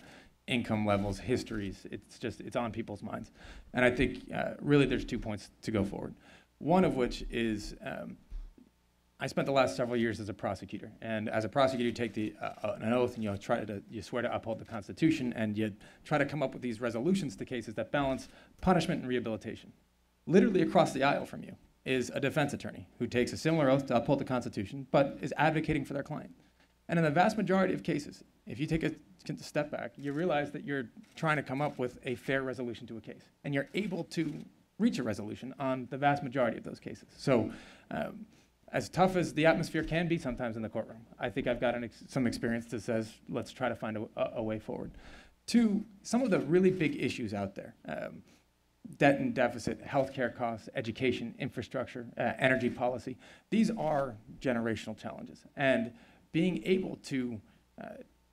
income levels, histories. It's on people's minds. And I think really there's 2 points to go forward. One of which is I spent the last several years as a prosecutor. And as a prosecutor, you take an oath and you swear to uphold the Constitution, and you try to come up with these resolutions to cases that balance punishment and rehabilitation. Literally across the aisle from you is a defense attorney who takes a similar oath to uphold the Constitution, but is advocating for their client. And in the vast majority of cases, if you take a step back, you realize that you're trying to come up with a fair resolution to a case, and you're able to reach a resolution on the vast majority of those cases. So as tough as the atmosphere can be sometimes in the courtroom, I think I've got some experience that says, let's try to find a way forward. Two, some of the really big issues out there, debt and deficit, healthcare costs, education, infrastructure, energy policy. These are generational challenges. And being able to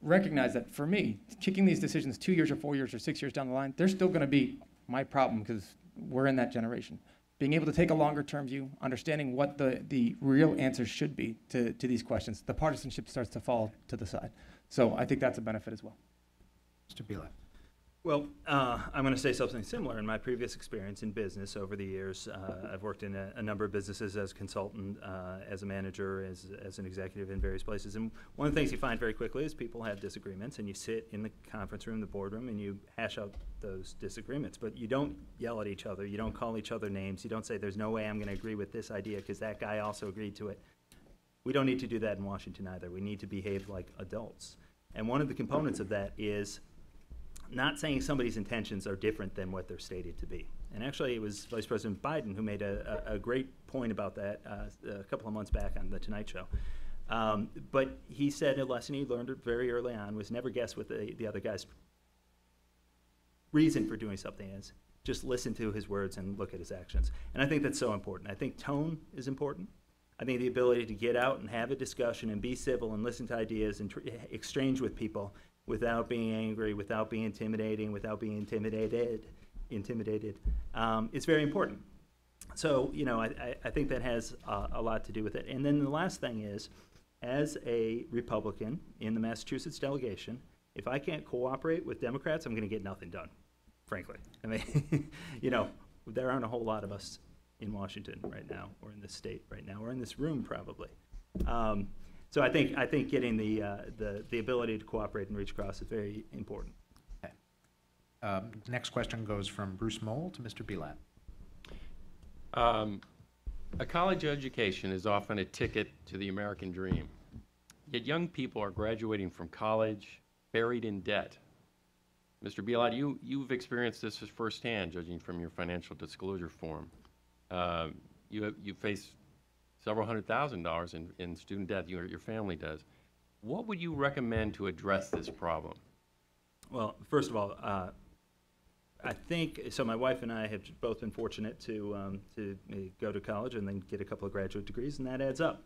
recognize that for me, kicking these decisions 2 years or 4 years or 6 years down the line, they're still going to be my problem because we're in that generation. Being able to take a longer term view, understanding what the real answers should be to these questions, the partisanship starts to fall to the side. So I think that's a benefit as well. Mr. Bielak. Well, I'm going to say something similar. In my previous experience in business over the years, I've worked in a number of businesses as a consultant, as a manager, as an executive in various places. And one of the things you find very quickly is people have disagreements, and you sit in the conference room, the boardroom, and you hash out those disagreements. But you don't yell at each other. You don't call each other names. You don't say, there's no way I'm going to agree with this idea because that guy also agreed to it. We don't need to do that in Washington either. We need to behave like adults. And one of the components of that is not saying somebody's intentions are different than what they're stated to be. And actually, it was Vice President Biden who made a great point about that a couple of months back on The Tonight Show. But he said a lesson he learned very early on was never guess what the other guy's reason for doing something is. Just listen to his words and look at his actions. And I think that's so important. I think tone is important. I think the ability to get out and have a discussion and be civil and listen to ideas and exchange with people without being angry, without being intimidating, without being intimidated, it's very important. So, you know, I think that has a lot to do with it. And then the last thing is, as a Republican in the Massachusetts delegation, if I can't cooperate with Democrats, I'm going to get nothing done, frankly. I mean, you know, there aren't a whole lot of us in Washington right now, or in this state right now, or in this room probably. So I think getting the ability to cooperate and reach across is very important. Okay. Next question goes from Bruce Mole to Mr. Bielak. A college education is often a ticket to the American dream. Yet young people are graduating from college buried in debt. Mr. Bielak, you've experienced this firsthand, judging from your financial disclosure form. You face several $100,000 in student debt, your family does. What would you recommend to address this problem? Well, first of all, I think, so my wife and I have both been fortunate to go to college and then get a couple of graduate degrees, and that adds up.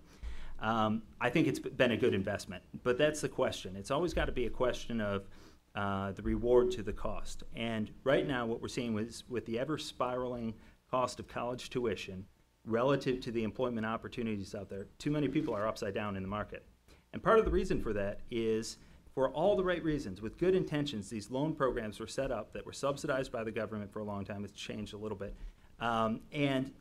I think it's been a good investment, but that's the question. It's always got to be a question of the reward to the cost. And right now what we're seeing with the ever spiraling cost of college tuition relative to the employment opportunities out there, too many people are upside down in the market. And part of the reason for that is, for all the right reasons, with good intentions, these loan programs were set up that were subsidized by the government for a long time. It's changed a little bit. And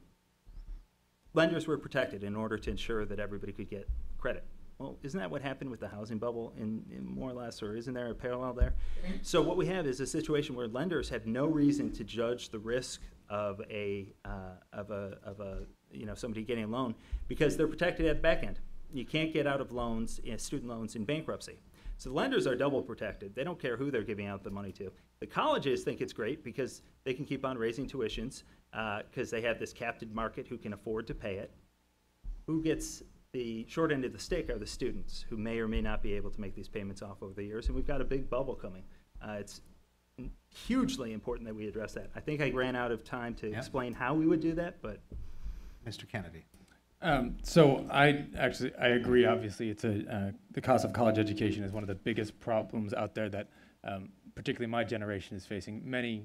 lenders were protected in order to ensure that everybody could get credit. Well, isn't that what happened with the housing bubble in more or less, or isn't there a parallel there? So what we have is a situation where lenders have no reason to judge the risk of somebody getting a loan, because they're protected at the back end. You can't get out of loans, student loans, in bankruptcy. So the lenders are double protected. They don't care who they're giving out the money to. The colleges think it's great because they can keep on raising tuitions because they have this captive market who can afford to pay it. Who gets the short end of the stick are the students, who may or may not be able to make these payments off over the years, and we've got a big bubble coming. It's hugely important that we address that. I think I ran out of time to explain how we would do that, but. Mr. Kennedy. So I agree. Obviously, it's the cost of college education is one of the biggest problems out there that particularly my generation is facing. Many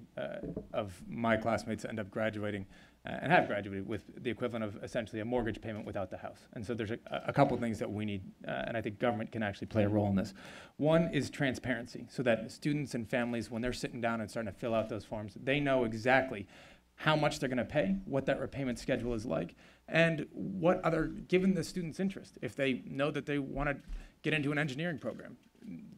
of my classmates end up graduating and have graduated with the equivalent of essentially a mortgage payment without the house. And so there's a couple of things that we need, and I think government can actually play a role in this. One is transparency, so that students and families, when they're sitting down and starting to fill out those forms, they know exactly how much they're going to pay, what that repayment schedule is like, and what other, given the student's interest, if they know that they want to get into an engineering program.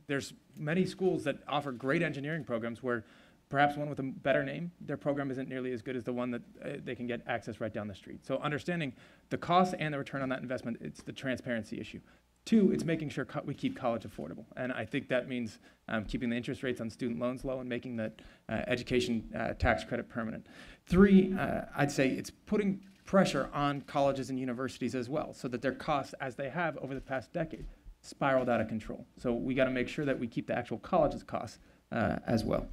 There's many schools that offer great engineering programs where perhaps one with a better name, their program isn't nearly as good as the one that they can get access right down the street. So understanding the cost and the return on that investment, it's the transparency issue. Two, it's making sure we keep college affordable. And I think that means keeping the interest rates on student loans low and making that education tax credit permanent. Three, I'd say it's putting pressure on colleges and universities as well, so that their costs, as they have over the past decade, spiraled out of control. So we got to make sure that we keep the actual college's costs as well.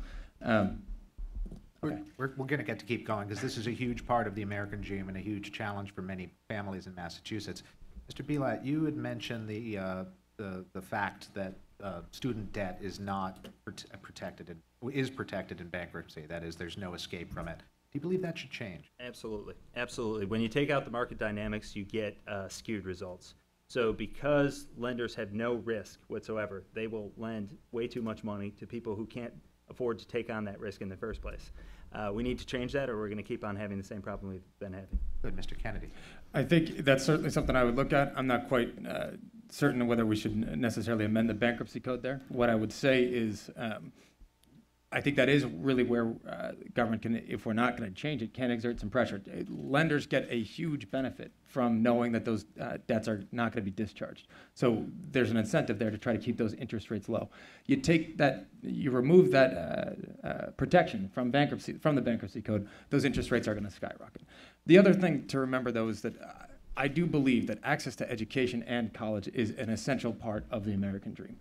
We're going to get to keep going because this is a huge part of the American dream and a huge challenge for many families in Massachusetts. Mr. Bilat, you had mentioned the fact that student debt is not protected in bankruptcy. That is, there's no escape from it. Do you believe that should change? Absolutely, absolutely. When you take out the market dynamics, you get skewed results. So because lenders have no risk whatsoever, they will lend way too much money to people who can't afford to take on that risk in the first place. We need to change that, or we're going to keep on having the same problem we've been having. Good, Mr. Kennedy. I think that's certainly something I would look at. I'm not quite certain whether we should necessarily amend the bankruptcy code there. What I would say is I think that is really where government can, if we're not going to change it, can exert some pressure. Lenders get a huge benefit from knowing that those debts are not going to be discharged. So there's an incentive there to try to keep those interest rates low. You take that, you remove that protection from bankruptcy, from the bankruptcy code, those interest rates are going to skyrocket. The other thing to remember, though, is that I do believe that access to education and college is an essential part of the American dream.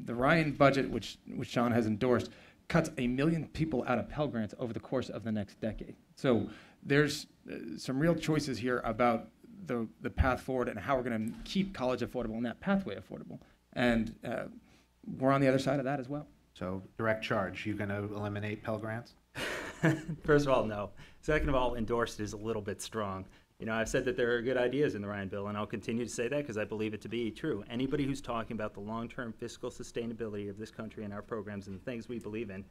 The Ryan budget, which Sean has endorsed, cuts 1 million people out of Pell Grants over the course of the next decade. So there's some real choices here about the path forward and how we're going to keep college affordable and that pathway affordable. And we're on the other side of that as well. So direct charge, you going to eliminate Pell Grants? First of all, no. Second of all, endorsed is a little bit strong. You know, I've said that there are good ideas in the Ryan bill, and I'll continue to say that because I believe it to be true. Anybody who's talking about the long-term fiscal sustainability of this country and our programs and the things we believe in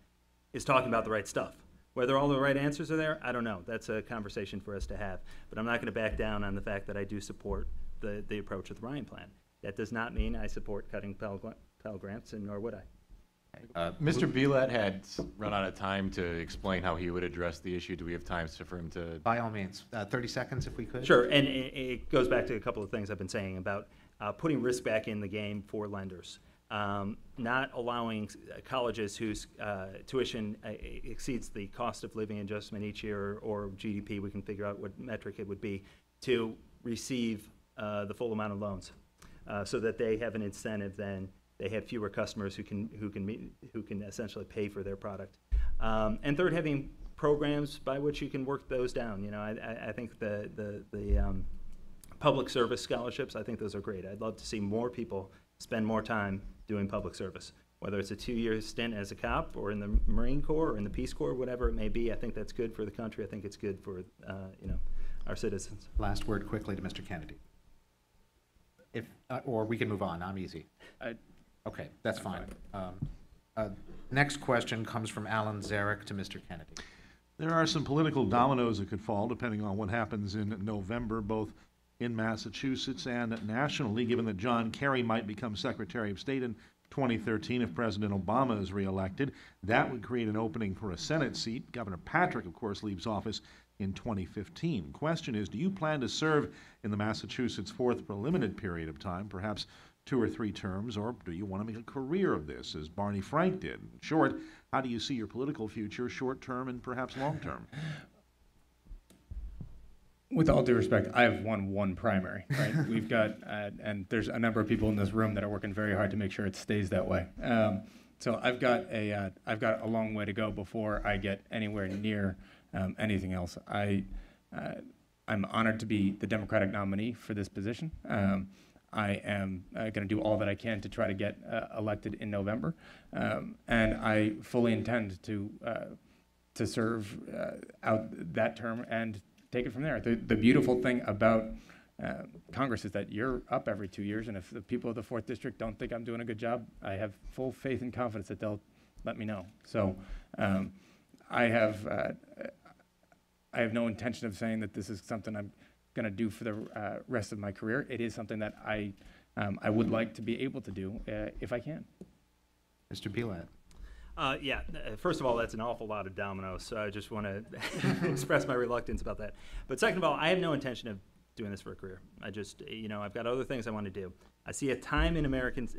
is talking about the right stuff. Whether all the right answers are there, I don't know. That's a conversation for us to have. But I'm not going to back down on the fact that I do support the approach of the Ryan plan. That does not mean I support cutting Pell Grants, and nor would I. Mr. Bilat had run out of time to explain how he would address the issue. Do we have time for him to? By all means. 30 seconds if we could. Sure, and it goes back to a couple of things I've been saying about putting risk back in the game for lenders. Not allowing colleges whose tuition exceeds the cost of living adjustment each year or GDP, we can figure out what metric it would be, to receive the full amount of loans so that they have an incentive then they have fewer customers who can essentially pay for their product. And third, having programs by which you can work those down. You know, I think the public service scholarships, I think those are great. I'd love to see more people spend more time doing public service, whether it's a 2-year stint as a cop or in the Marine Corps or in the Peace Corps, whatever it may be. I think that's good for the country. I think it's good for you know, our citizens. Last word quickly to Mr. Kennedy. If, or we can move on, I'm easy. Okay, that's fine. Next question comes from Alan Zarek to Mr. Kennedy. There are some political dominoes that could fall depending on what happens in November, both in Massachusetts and nationally, given that John Kerry might become Secretary of State in 2013 if President Obama is reelected. That would create an opening for a Senate seat. Governor Patrick, of course, leaves office in 2015. Question is, do you plan to serve in the Massachusetts 4th for a limited period of time, perhaps 2 or 3 terms, or do you want to make a career of this, as Barney Frank did? In short, how do you see your political future, short-term and perhaps long-term? With all due respect, I have won one primary, right? We've got, and there's a number of people in this room that are working very hard to make sure it stays that way. So I've got a long way to go before I get anywhere near anything else. I'm honored to be the Democratic nominee for this position. I am going to do all that I can to try to get elected in November, and I fully intend to serve out that term and take it from there. The beautiful thing about Congress is that you're up every 2 years, and if the people of the 4th District don't think I'm doing a good job, I have full faith and confidence that they'll let me know. So I have no intention of saying that this is something I'm going to do for the rest of my career. It is something that I would like to be able to do if I can. Mr. Bilat. First of all, that's an awful lot of dominoes, so I just want to express my reluctance about that. But second of all, I have no intention of doing this for a career. I just, you know, I've got other things I want to do. I see a time in America's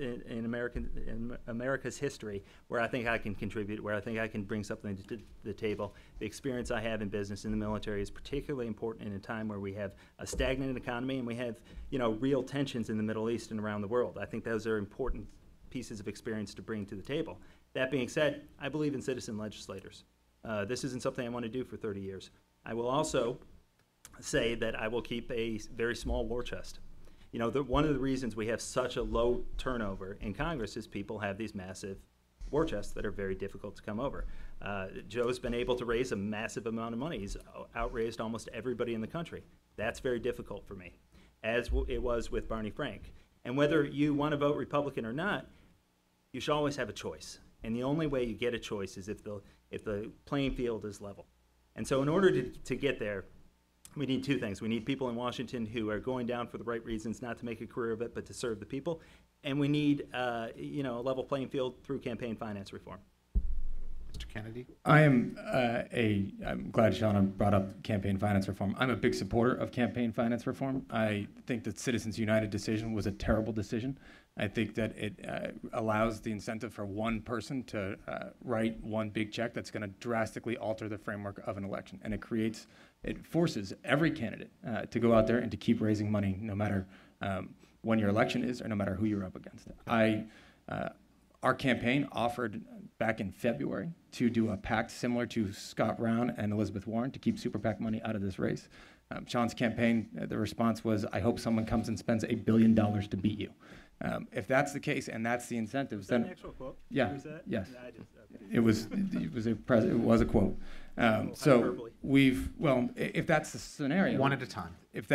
history where I think I can contribute, where I think I can bring something to the table. The experience I have in business, in the military, is particularly important in a time where we have a stagnant economy and we have, you know, real tensions in the Middle East and around the world. I think those are important pieces of experience to bring to the table. That being said, I believe in citizen legislators. This isn't something I want to do for 30 years. I will also say that I will keep a very small war chest. You know, one of the reasons we have such a low turnover in Congress is people have these massive war chests that are very difficult to come over. Joe's been able to raise a massive amount of money. He's outraised almost everybody in the country. That's very difficult for me, as it was with Barney Frank. And whether you want to vote Republican or not, you should always have a choice. And the only way you get a choice is if the playing field is level. And so in order to get there, we need 2 things. We need people in Washington who are going down for the right reasons, not to make a career of it, but to serve the people. And we need you know, a level playing field through campaign finance reform. Mr. Kennedy? I'm glad Shauna brought up campaign finance reform. I'm a big supporter of campaign finance reform. I think that Citizens United decision was a terrible decision. I think that it allows the incentive for one person to write one big check that's going to drastically alter the framework of an election. And it forces every candidate to go out there and to keep raising money no matter when your election is or no matter who you're up against. Our campaign offered back in February to do a pact similar to Scott Brown and Elizabeth Warren to keep super PAC money out of this race. Sean's campaign, the response was, I hope someone comes and spends $1 billion to beat you. If that's the case and that's the incentives, then an actual quote? Yeah, That? yes, Okay. it was a quote. So if that's the scenario, One at a time. If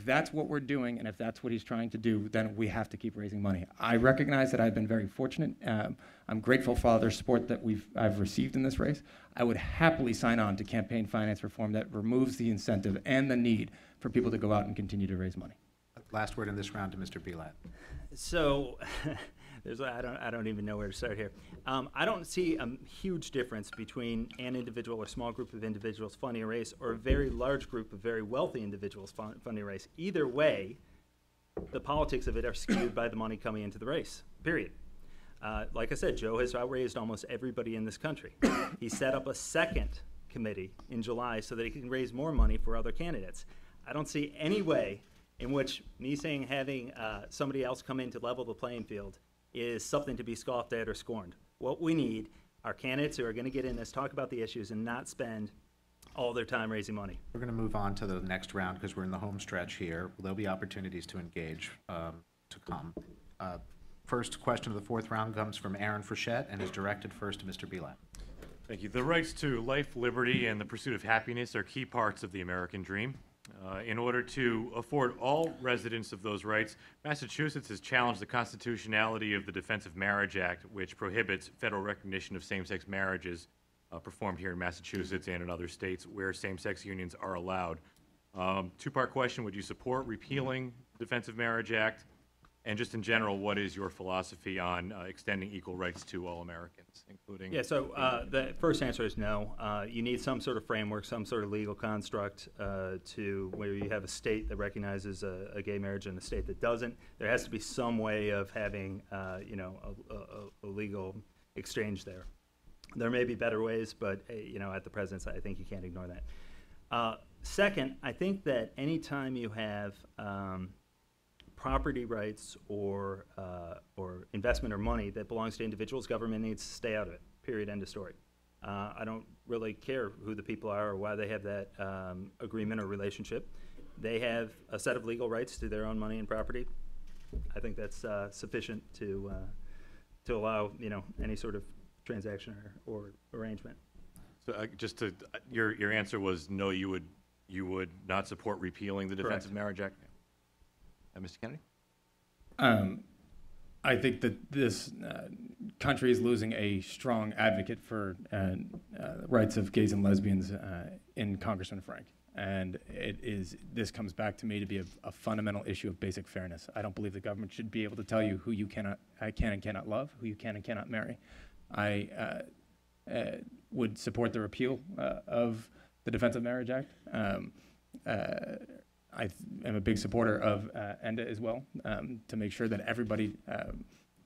that's what we're doing and if that's what he's trying to do, then we have to keep raising money. I recognize that I've been very fortunate. I'm grateful for all their support that I've received in this race. I would happily sign on to campaign finance reform that removes the incentive and the need for people to go out and continue to raise money. Last word in this round to Mr. Bilat. So, I don't even know where to start here. I don't see a huge difference between an individual or small group of individuals funding a race or a very large group of very wealthy individuals funding a race. Either way, the politics of it are skewed by the money coming into the race, period. Like I said, Joe has outraised almost everybody in this country. He set up a second committee in July so that he can raise more money for other candidates. I don't see any way in which me saying having somebody else come in to level the playing field is something to be scoffed at or scorned. What we need are candidates who are going to get in this, talk about the issues, and not spend all their time raising money. We're going to move on to the next round because we're in the home stretch here. There'll be opportunities to engage to come. First question of the fourth round comes from Aaron Frechette and is directed first to Mr. Belat. Thank you. The rights to life, liberty, and the pursuit of happiness are key parts of the American dream. In order to afford all residents of those rights, Massachusetts has challenged the constitutionality of the Defense of Marriage Act, which prohibits federal recognition of same-sex marriages performed here in Massachusetts and in other states where same-sex unions are allowed. Two-part question: would you support repealing the Defense of Marriage Act? And just in general, what is your philosophy on extending equal rights to all Americans, including? Yeah, so the first answer is no. You need some sort of framework, some sort of legal construct to where you have a state that recognizes a gay marriage and a state that doesn't. There has to be some way of having, you know, a legal exchange there. There may be better ways, but you know, at the present, I think you can't ignore that. Second, I think that anytime you have property rights or investment or money that belongs to individuals, government needs to stay out of it, period, end of story. I don't really care who the people are or why they have that agreement or relationship. They have a set of legal rights to their own money and property. I think that's sufficient to allow, you know, any sort of transaction or arrangement. So just to, your answer was no, you would not support repealing the Defense of Marriage Act? Mr. Kennedy? I think that this country is losing a strong advocate for rights of gays and lesbians in Congressman Frank. And this comes back to me to be a fundamental issue of basic fairness. I don't believe the government should be able to tell you who you can and cannot love, who you can and cannot marry. I would support the repeal of the Defense of Marriage Act. I am a big supporter of ENDA as well, to make sure that everybody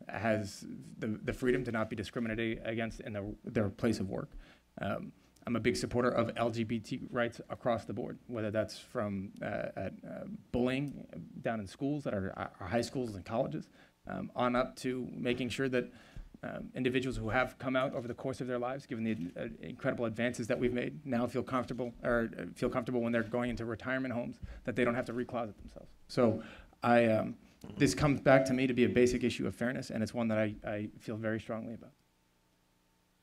has the freedom to not be discriminated against in their place of work. I'm a big supporter of LGBT rights across the board, whether that's from bullying down in schools that are high schools and colleges, on up to making sure that individuals who have come out over the course of their lives, given the incredible advances that we've made, now feel comfortable when they're going into retirement homes that they don't have to recloset themselves. So this comes back to me to be a basic issue of fairness, and it's one that I feel very strongly about.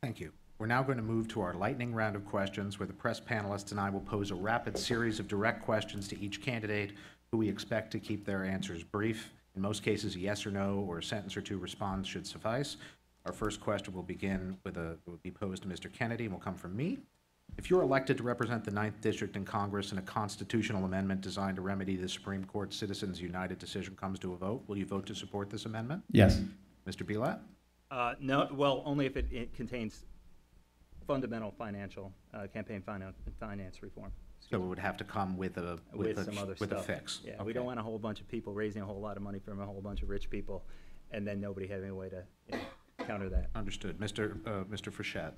Thank you. We're now going to move to our lightning round of questions where the press panelists and I will pose a rapid series of direct questions to each candidate who we expect to keep their answers brief. In most cases, a yes or no or a sentence or two response should suffice. Our first question will be posed to Mr. Kennedy and will come from me. If you're elected to represent the 9th District in Congress and a constitutional amendment designed to remedy the Supreme Court Citizens United decision comes to a vote, will you vote to support this amendment? Yes. Mr. Belat? No, well, only if it contains fundamental financial campaign finance reform. So it would have to come with some other stuff. A fix. Yeah, okay. We don't want a whole bunch of people raising a whole lot of money from a whole bunch of rich people and then nobody having a way to counter that. Understood. Mr. Frechette.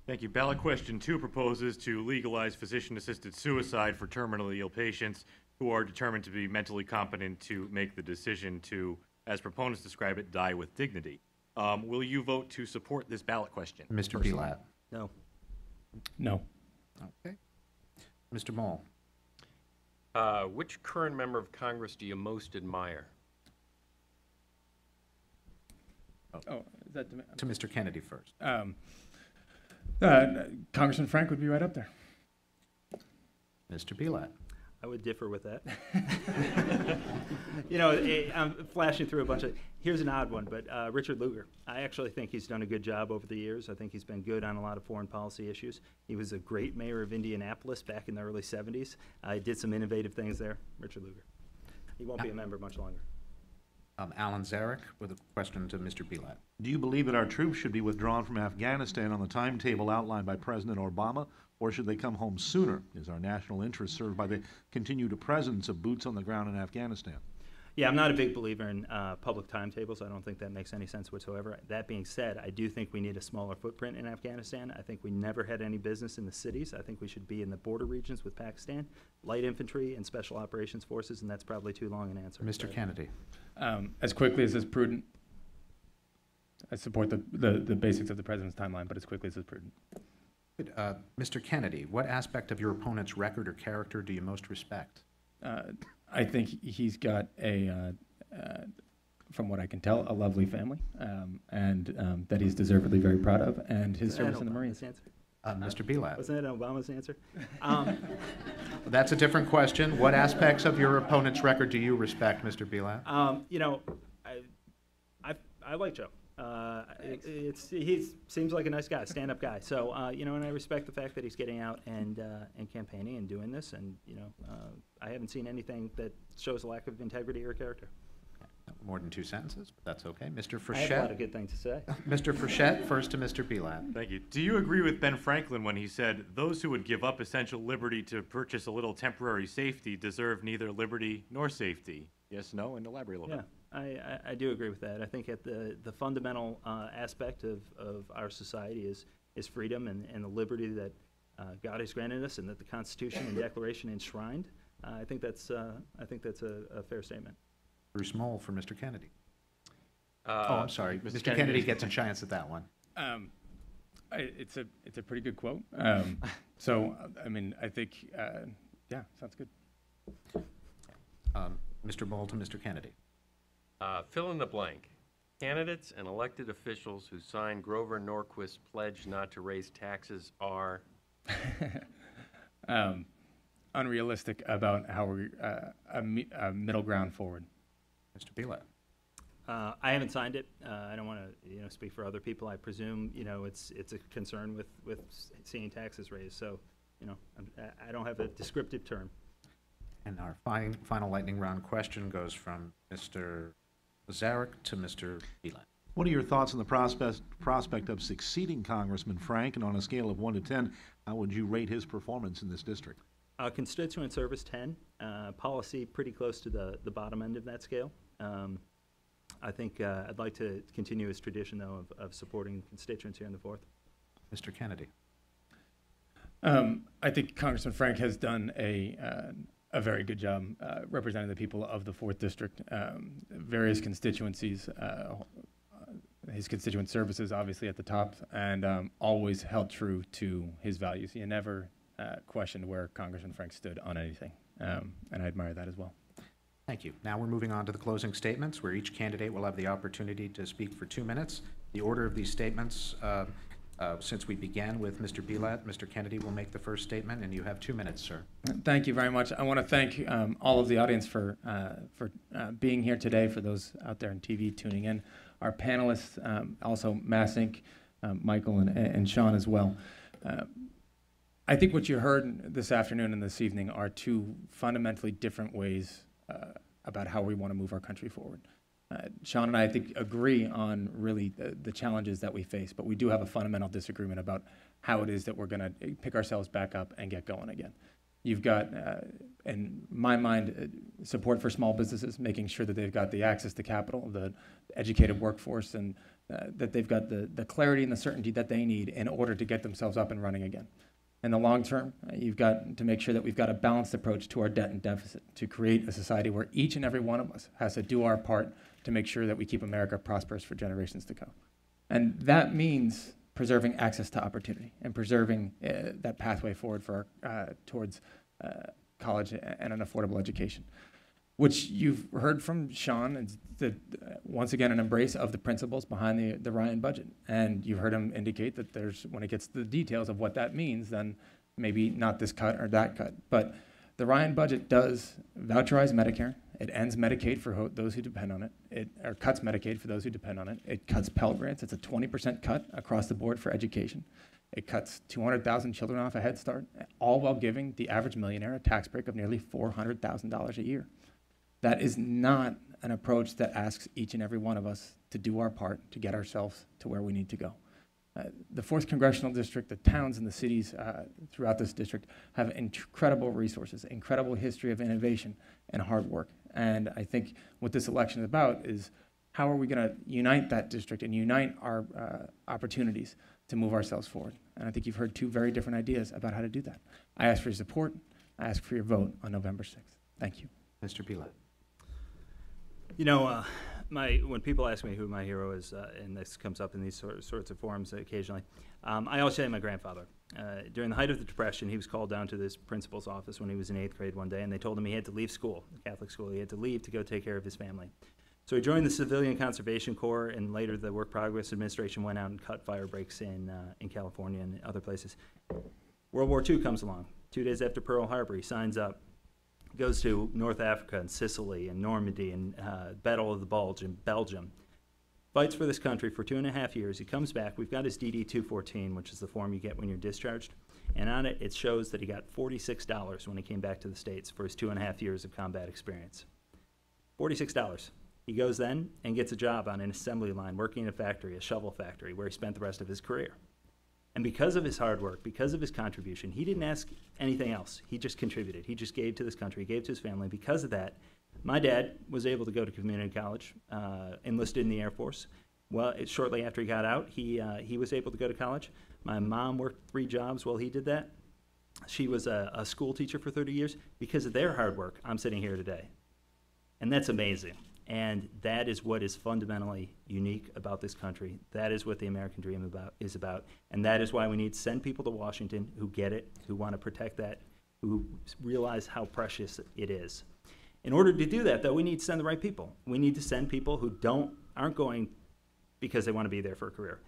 Thank you. Ballot question 2 proposes to legalize physician-assisted suicide for terminally ill patients who are determined to be mentally competent to make the decision to, as proponents describe it, die with dignity. Will you vote to support this ballot question? Mr. Belat. No. No. Okay. Mr. Moll. Which current member of Congress do you most admire? Oh, is that to Mr. Kennedy first? Congressman Frank would be right up there. Mr. Belat. I would differ with that. You know, I'm flashing through a bunch of, here's an odd one, but Richard Lugar. I actually think he's done a good job over the years. I think he's been good on a lot of foreign policy issues. He was a great mayor of Indianapolis back in the early 70s. I did some innovative things there. Richard Lugar. He won't be a member much longer. Alan Zarek with a question to Mr. Belat. Do you believe that our troops should be withdrawn from Afghanistan on the timetable outlined by President Obama, or should they come home sooner? Is our national interest served by the continued presence of boots on the ground in Afghanistan? Yeah, I'm not a big believer in public timetables. I don't think that makes any sense whatsoever. That being said, I do think we need a smaller footprint in Afghanistan. I think we never had any business in the cities. I think we should be in the border regions with Pakistan, light infantry and special operations forces, and that's probably too long an answer. Mr. Kennedy. As quickly as is prudent. I support the basics of the president's timeline, but as quickly as is prudent. Good. Mr. Kennedy, what aspect of your opponent's record or character do you most respect? I think he's got from what I can tell, a lovely family, and that he's deservedly very proud of, and his service in the Marines. Mr. Belat. Wasn't that Obama's answer? That's a different question. What aspects of your opponent's record do you respect, Mr. Belat? You know, I like Joe. He seems like a nice guy, stand-up guy. So you know, and I respect the fact that he's getting out and campaigning and doing this. And you know, I haven't seen anything that shows a lack of integrity or character. More than 2 sentences, but that's okay. Mr. I have a lot of Frechette. good things to say. Mr. Frechette, first to Mr. Belat. Thank you. Do you agree with Ben Franklin when he said, those who would give up essential liberty to purchase a little temporary safety deserve neither liberty nor safety? Yes, no, and elaborate a little Yeah, bit. I do agree with that. I think at the fundamental aspect of our society is freedom and the liberty that God has granted us and that the Constitution and Declaration enshrined. I think that's a fair statement. Bruce Moll for Mr. Kennedy. Oh, I'm sorry. Mr. Kennedy gets a chance at that one. It's a pretty good quote. So I mean, I think yeah, sounds good. Mr. Moll to Mr. Kennedy. Fill in the blank. Candidates and elected officials who signed Grover Norquist's pledge not to raise taxes are unrealistic about how we're a middle ground forward. Mr. Belat. I haven't signed it. I don't want to, speak for other people. I presume, it's a concern with seeing taxes raised. So, I don't have a descriptive term. And our final lightning round question goes from Mr. Zarek to Mr. Belat. What are your thoughts on the prospect of succeeding Congressman Frank, and on a scale of 1 to 10, how would you rate his performance in this district? Constituent service 10, policy pretty close to the bottom end of that scale. I think I'd like to continue his tradition, though, of supporting constituents here in the 4th. Mr. Kennedy. I think Congressman Frank has done a very good job representing the people of the 4th District. Various constituencies, his constituent services obviously at the top, and always held true to his values. He never questioned where Congressman Frank stood on anything, and I admire that as well. Thank you. Now we're moving on to the closing statements, where each candidate will have the opportunity to speak for 2 minutes. The order of these statements, since we began with Mr. Belat, Mr. Kennedy will make the first statement, and you have 2 minutes, sir. Thank you very much. I want to thank all of the audience for being here today, for those out there on TV tuning in. Our panelists, also Mass Inc., Michael and Sean as well. I think what you heard this afternoon and this evening are two fundamentally different ways about how we want to move our country forward. Sean and I think, agree on really the challenges that we face, but we do have a fundamental disagreement about how it is that we're going to pick ourselves back up and get going again. You've got, in my mind, support for small businesses, making sure that they've got the access to capital, the educated workforce, and that they've got the clarity and the certainty that they need in order to get themselves up and running again. In the long term, you've got to make sure that we've got a balanced approach to our debt and deficit to create a society where each and every one of us has to do our part to make sure that we keep America prosperous for generations to come. And that means preserving access to opportunity and preserving that pathway forward for towards college and an affordable education, which you've heard from Sean, is once again an embrace of the principles behind the Ryan budget. And you've heard him indicate that when it gets to the details of what that means, then maybe not this cut or that cut. But the Ryan budget does voucherize Medicare. It ends Medicaid for those who depend on it. Or cuts Medicaid for those who depend on it. It cuts Pell Grants. It's a 20% cut across the board for education. It cuts 200,000 children off a Head Start, all while giving the average millionaire a tax break of nearly $400,000 a year. That is not an approach that asks each and every one of us to do our part to get ourselves to where we need to go. The 4th Congressional District, the towns and the cities throughout this district have incredible resources, incredible history of innovation and hard work. And I think what this election is about is how are we going to unite that district and unite our opportunities to move ourselves forward. And I think you've heard two very different ideas about how to do that. I ask for your support. I ask for your vote on November 6th. Thank you. Mr. Belat. when people ask me who my hero is, and this comes up in these sorts of forums occasionally, I always say my grandfather. During the height of the Depression, he was called down to this principal's office when he was in 8th grade one day, and they told him he had to leave school, Catholic school. He had to leave to go take care of his family. So he joined the Civilian Conservation Corps, and later the Work Progress Administration went out and cut fire breaks in California and other places. World War II comes along. 2 days after Pearl Harbor, he signs up, goes to North Africa and Sicily and Normandy and Battle of the Bulge in Belgium. Fights for this country for 2.5 years. He comes back. We've got his DD-214, which is the form you get when you're discharged. And on it, it shows that he got $46 when he came back to the States for his 2.5 years of combat experience. $46. He goes then and gets a job on an assembly line, working in a factory, a shovel factory, where he spent the rest of his career. And because of his hard work, because of his contribution, he didn't ask anything else. He just contributed. He just gave to this country, gave to his family. Because of that, my dad was able to go to community college, enlisted in the Air Force. Well, shortly after he got out, he was able to go to college. My mom worked 3 jobs while he did that. She was a school teacher for 30 years. Because of their hard work, I'm sitting here today. And that's amazing. And that is what is fundamentally unique about this country. That is what the American dream is about. And that is why we need to send people to Washington who get it, who want to protect that, who realize how precious it is. In order to do that, though, we need to send the right people. We need to send people who aren't going because they want to be there for a career.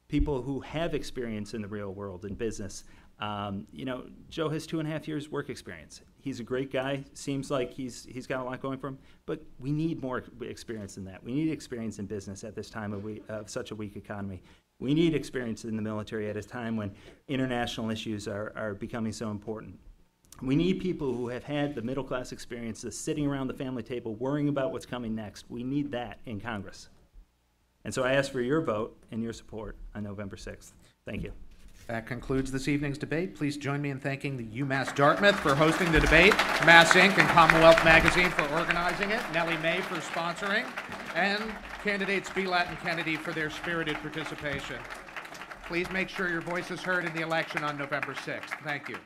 People who have experience in the real world, in business. Joe has 2.5 years work experience. He's a great guy. Seems like he's got a lot going for him. But we need more experience than that. We need experience in business at this time of such a weak economy. We need experience in the military at a time when international issues are becoming so important. We need people who have had the middle class experience of sitting around the family table worrying about what's coming next. We need that in Congress. And so I ask for your vote and your support on November 6th. Thank you. That concludes this evening's debate. Please join me in thanking the UMass Dartmouth for hosting the debate, Mass Inc. and Commonwealth Magazine for organizing it, Nellie Mae for sponsoring, and candidates Belat and Kennedy for their spirited participation. Please make sure your voice is heard in the election on November 6th. Thank you.